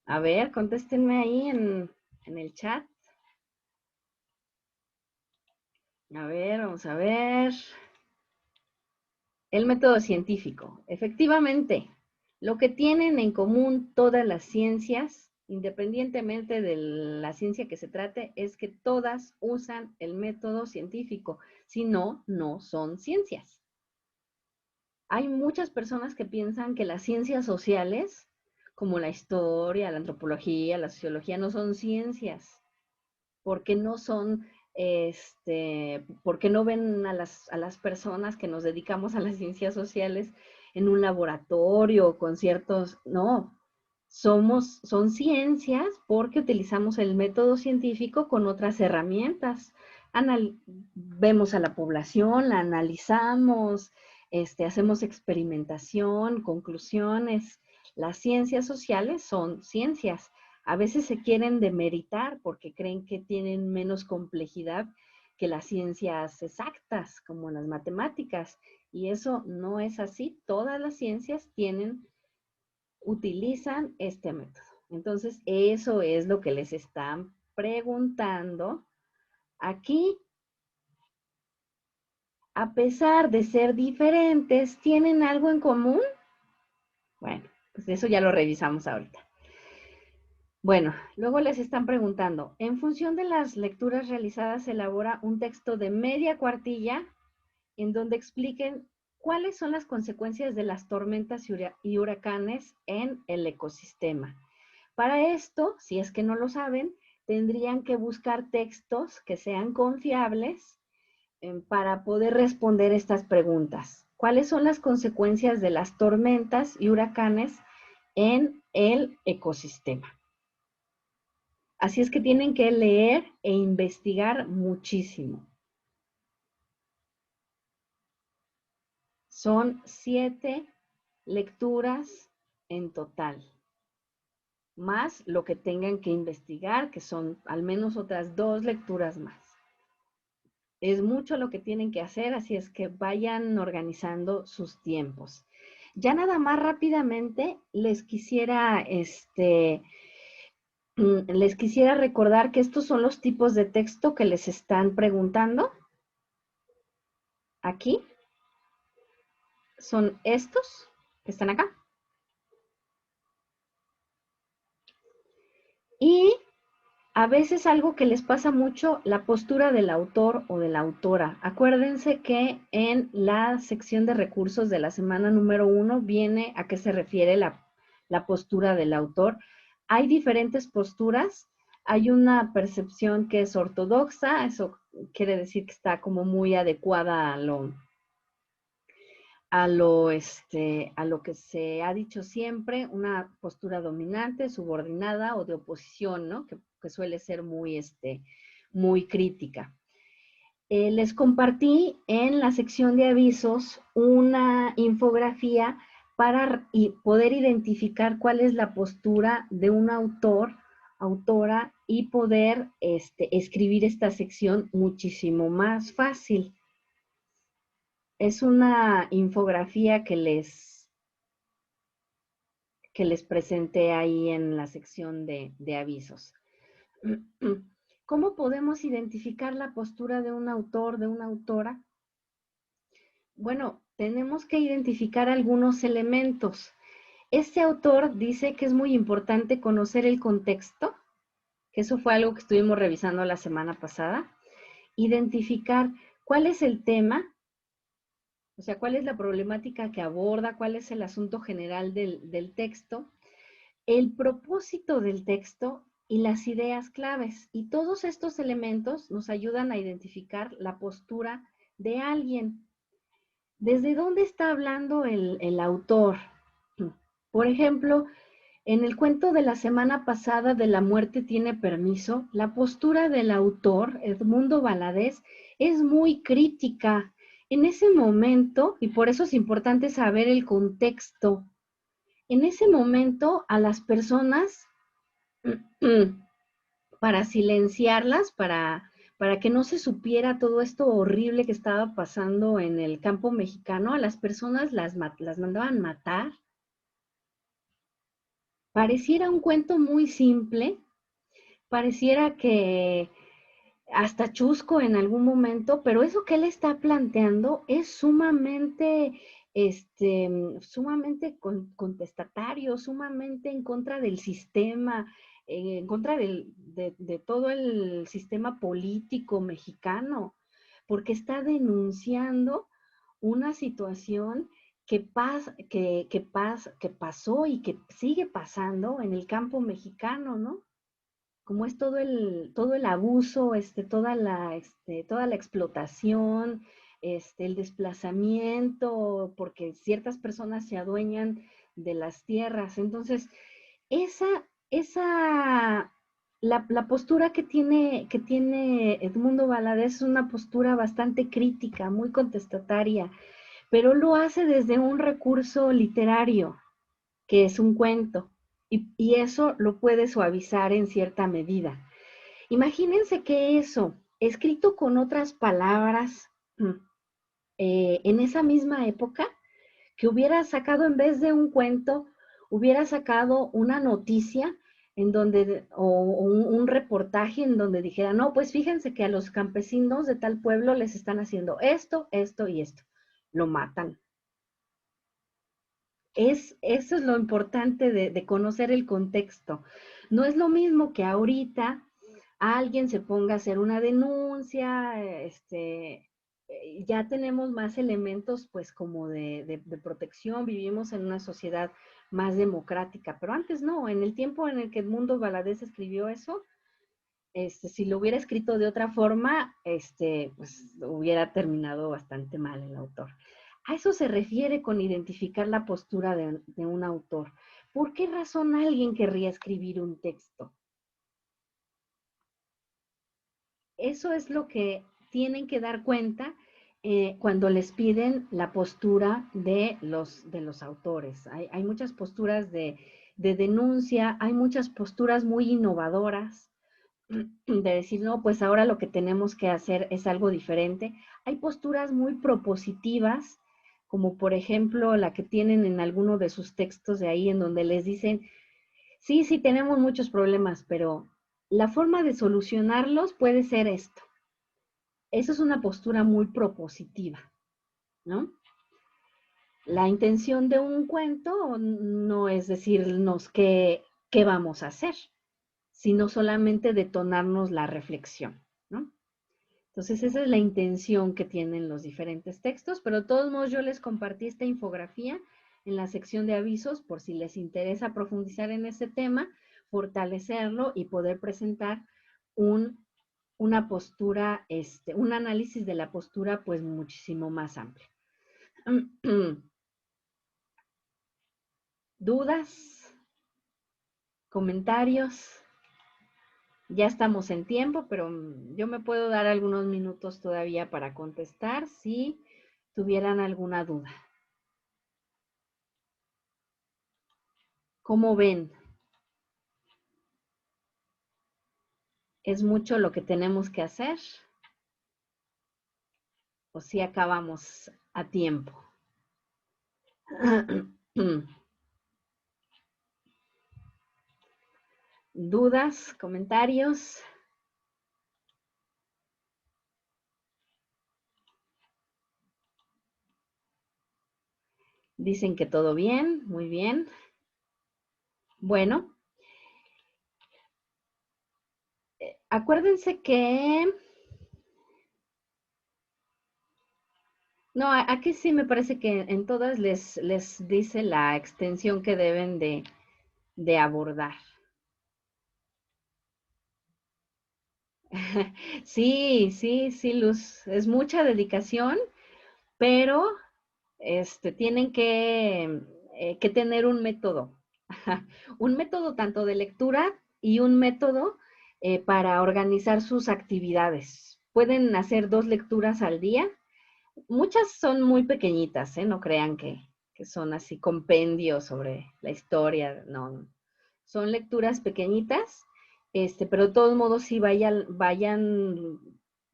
A ver, contéstenme ahí en el chat. A ver, vamos a ver. El método científico. Efectivamente, lo que tienen en común todas las ciencias, independientemente de la ciencia que se trate, es que todas usan el método científico. Si no, no son ciencias. Hay muchas personas que piensan que las ciencias sociales, como la historia, la antropología, la sociología, no son ciencias, porque no son, porque no ven a las personas que nos dedicamos a las ciencias sociales en un laboratorio con ciertos, no, son ciencias porque utilizamos el método científico con otras herramientas. Vemos a la población, la analizamos, hacemos experimentación, conclusiones. Las ciencias sociales son ciencias. A veces se quieren demeritar porque creen que tienen menos complejidad que las ciencias exactas, como las matemáticas. Y eso no es así. Todas las ciencias utilizan este método. Entonces, eso es lo que les están preguntando aquí. A pesar de ser diferentes, ¿tienen algo en común? Bueno, pues eso ya lo revisamos ahorita. Bueno, luego les están preguntando, en función de las lecturas realizadas, se elabora un texto de media cuartilla en donde expliquen cuáles son las consecuencias de las tormentas y huracanes en el ecosistema. Para esto, si es que no lo saben, tendrían que buscar textos que sean confiables para poder responder estas preguntas. ¿Cuáles son las consecuencias de las tormentas y huracanes en el ecosistema? Así es que tienen que leer e investigar muchísimo. Son 7 lecturas en total, más lo que tengan que investigar, que son al menos otras 2 lecturas más. Es mucho lo que tienen que hacer, así es que vayan organizando sus tiempos. Ya nada más rápidamente les quisiera recordar que estos son los tipos de texto que les están preguntando. Aquí son estos que están acá. Y a veces algo que les pasa mucho, la postura del autor o de la autora. Acuérdense que en la sección de recursos de la semana número 1 viene a qué se refiere la postura del autor. Hay diferentes posturas. Hay una percepción que es ortodoxa, eso quiere decir que está como muy adecuada a lo que se ha dicho siempre, una postura dominante, subordinada o de oposición, ¿no? Que suele ser muy crítica. Les compartí en la sección de avisos una infografía para poder identificar cuál es la postura de un autor, autora, y poder escribir esta sección muchísimo más fácil. Es una infografía que les presenté ahí en la sección de avisos. ¿Cómo podemos identificar la postura de un autor, de una autora? Bueno, tenemos que identificar algunos elementos. Este autor dice que es muy importante conocer el contexto, que eso fue algo que estuvimos revisando la semana pasada. Identificar cuál es el tema, o sea, cuál es la problemática que aborda, cuál es el asunto general del texto, el propósito del texto y las ideas claves. Y todos estos elementos nos ayudan a identificar la postura de alguien. ¿Desde dónde está hablando el autor? Por ejemplo, en el cuento de la semana pasada de La muerte tiene permiso, la postura del autor, Edmundo Valadez, es muy crítica. En ese momento, y por eso es importante saber el contexto, en ese momento a las personas, para silenciarlas, para que no se supiera todo esto horrible que estaba pasando en el campo mexicano, a las personas las mandaban matar. Pareciera un cuento muy simple, pareciera que hasta chusco en algún momento, pero eso que él está planteando es sumamente contestatario, sumamente en contra del sistema, en contra de todo el sistema político mexicano, porque está denunciando una situación que pasó y que sigue pasando en el campo mexicano, ¿no? Como es todo el abuso, toda la explotación, el desplazamiento, porque ciertas personas se adueñan de las tierras. Entonces, esa, la postura que tiene Edmundo Valadez es una postura bastante crítica, muy contestataria, pero lo hace desde un recurso literario, que es un cuento, y eso lo puede suavizar en cierta medida. Imagínense que eso, escrito con otras palabras, en esa misma época, que hubiera sacado en vez de un cuento, hubiera sacado una noticia en donde, o un reportaje en donde dijera, no, pues fíjense que a los campesinos de tal pueblo les están haciendo esto, esto y esto. Lo matan. Eso es lo importante de conocer el contexto. No es lo mismo que ahorita alguien se ponga a hacer una denuncia, ya tenemos más elementos pues como de protección, vivimos en una sociedad más democrática, pero antes no, en el tiempo en el que Edmundo Valadez escribió eso, Si lo hubiera escrito de otra forma, pues hubiera terminado bastante mal el autor. A eso se refiere con identificar la postura de un autor. ¿Por qué razón alguien querría escribir un texto? Eso es lo que tienen que dar cuenta cuando les piden la postura de los autores. Hay muchas posturas de denuncia, hay muchas posturas muy innovadoras de decir, no, pues ahora lo que tenemos que hacer es algo diferente. Hay posturas muy propositivas, como por ejemplo la que tienen en alguno de sus textos de ahí, en donde les dicen, sí, sí, tenemos muchos problemas, pero la forma de solucionarlos puede ser esto. Eso es una postura muy propositiva, ¿no? La intención de un cuento no es decirnos qué vamos a hacer, sino solamente detonarnos la reflexión, ¿no? Entonces, esa es la intención que tienen los diferentes textos, pero de todos modos yo les compartí esta infografía en la sección de avisos por si les interesa profundizar en ese tema, fortalecerlo y poder presentar una postura, un análisis de la postura pues muchísimo más amplio. ¿Dudas? ¿Comentarios? Ya estamos en tiempo, pero yo me puedo dar algunos minutos todavía para contestar si tuvieran alguna duda. ¿Cómo ven? ¿Es mucho lo que tenemos que hacer? ¿O si acabamos a tiempo? ¿Dudas? ¿Comentarios? Dicen que todo bien, muy bien. Bueno, acuérdense que... No, aquí sí me parece que en todas les dice la extensión que deben de abordar. Sí, sí, sí, Luz. Es mucha dedicación, pero tienen que tener un método. Un método tanto de lectura y un método para organizar sus actividades. Pueden hacer 2 lecturas al día. Muchas son muy pequeñitas, ¿eh? No crean que son así compendios sobre la historia, no. Son lecturas pequeñitas, pero de todos modos sí vayan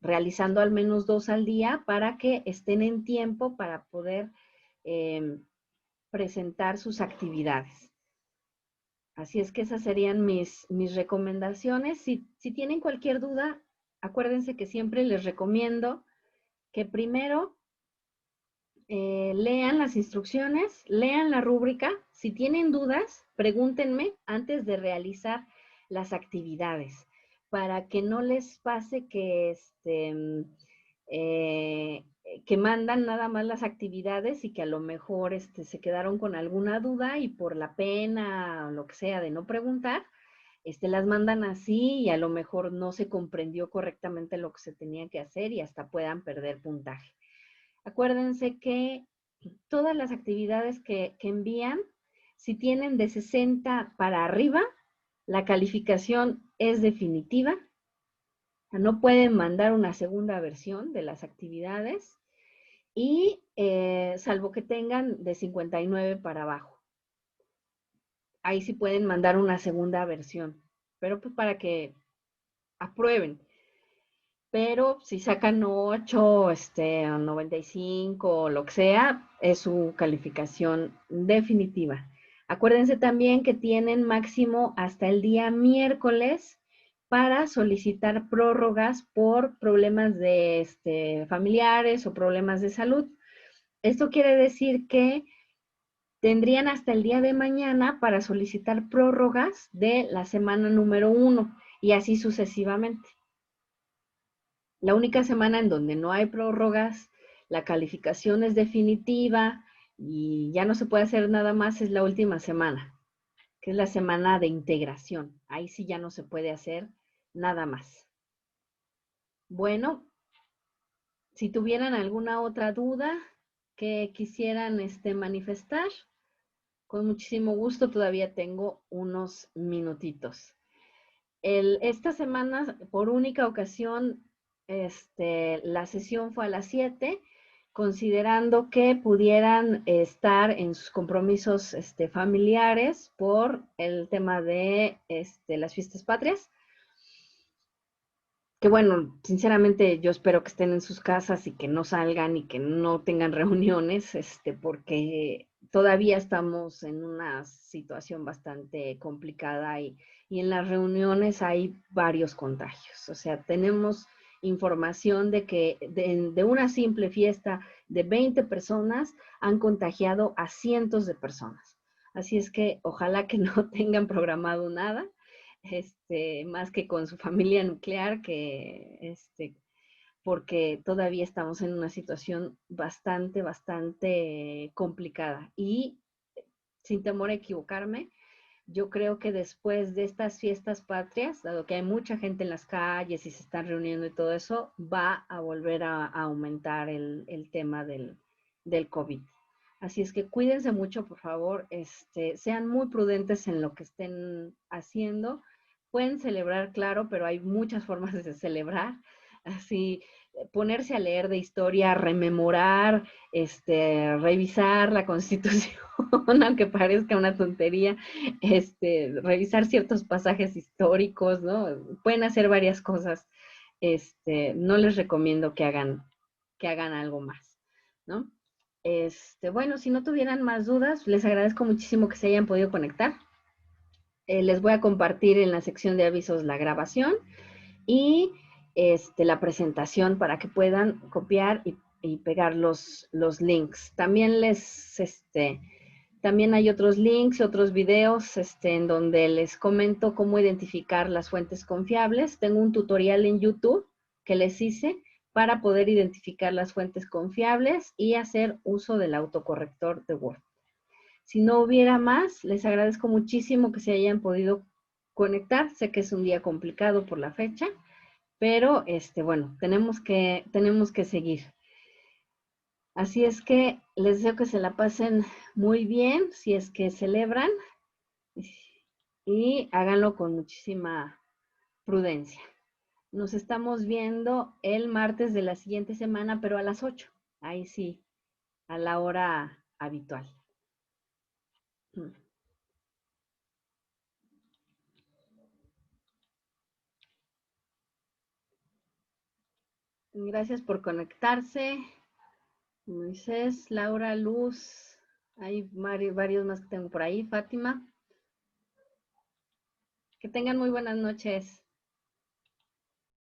realizando al menos 2 al día para que estén en tiempo para poder presentar sus actividades. Así es que esas serían mis recomendaciones. Si tienen cualquier duda, acuérdense que siempre les recomiendo que primero lean las instrucciones, lean la rúbrica. Si tienen dudas, pregúntenme antes de realizar las actividades para que no les pase que mandan nada más las actividades y que a lo mejor se quedaron con alguna duda y por la pena o lo que sea de no preguntar, las mandan así y a lo mejor no se comprendió correctamente lo que se tenía que hacer y hasta puedan perder puntaje. Acuérdense que todas las actividades que envían, si tienen de 60 para arriba, la calificación es definitiva. No pueden mandar una segunda versión de las actividades y salvo que tengan de 59 para abajo. Ahí sí pueden mandar una segunda versión, pero pues para que aprueben. Pero si sacan 8, 95 o lo que sea, es su calificación definitiva. Acuérdense también que tienen máximo hasta el día miércoles para solicitar prórrogas por problemas de familiares o problemas de salud. Esto quiere decir que tendrían hasta el día de mañana para solicitar prórrogas de la semana número 1 y así sucesivamente. La única semana en donde no hay prórrogas, la calificación es definitiva y ya no se puede hacer nada más es la última semana, que es la semana de integración. Ahí sí ya no se puede hacer nada más. Bueno, si tuvieran alguna otra duda que quisieran manifestar, con muchísimo gusto, todavía tengo unos minutitos. Esta semana, por única ocasión, la sesión fue a las 7, considerando que pudieran estar en sus compromisos familiares por el tema de las fiestas patrias. Que bueno, sinceramente yo espero que estén en sus casas y que no salgan y que no tengan reuniones, porque todavía estamos en una situación bastante complicada y en las reuniones hay varios contagios. O sea, tenemos información de que de una simple fiesta de 20 personas han contagiado a cientos de personas. Así es que ojalá que no tengan programado nada, más que con su familia nuclear, porque todavía estamos en una situación bastante complicada. Y sin temor a equivocarme, yo creo que después de estas fiestas patrias, dado que hay mucha gente en las calles y se están reuniendo y todo eso, va a volver a aumentar el tema del COVID. Así es que cuídense mucho, por favor, sean muy prudentes en lo que estén haciendo. Pueden celebrar, claro, pero hay muchas formas de celebrar. Así, ponerse a leer de historia, rememorar, revisar la Constitución, aunque parezca una tontería, revisar ciertos pasajes históricos, ¿no? Pueden hacer varias cosas. No les recomiendo que hagan algo más, ¿no? Bueno, si no tuvieran más dudas, les agradezco muchísimo que se hayan podido conectar. Les voy a compartir en la sección de avisos la grabación y la presentación para que puedan copiar y pegar los links. También también hay otros links y otros videos en donde les comento cómo identificar las fuentes confiables. Tengo un tutorial en YouTube que les hice para poder identificar las fuentes confiables y hacer uso del autocorrector de Word. Si no hubiera más, les agradezco muchísimo que se hayan podido conectar. Sé que es un día complicado por la fecha, pero bueno, tenemos que seguir. Así es que les deseo que se la pasen muy bien, si es que celebran, y háganlo con muchísima prudencia. Nos estamos viendo el martes de la siguiente semana, pero a las 8. Ahí sí, a la hora habitual. Gracias por conectarse. Moisés, Laura, Luz, hay varios más que tengo por ahí. Fátima. Que tengan muy buenas noches.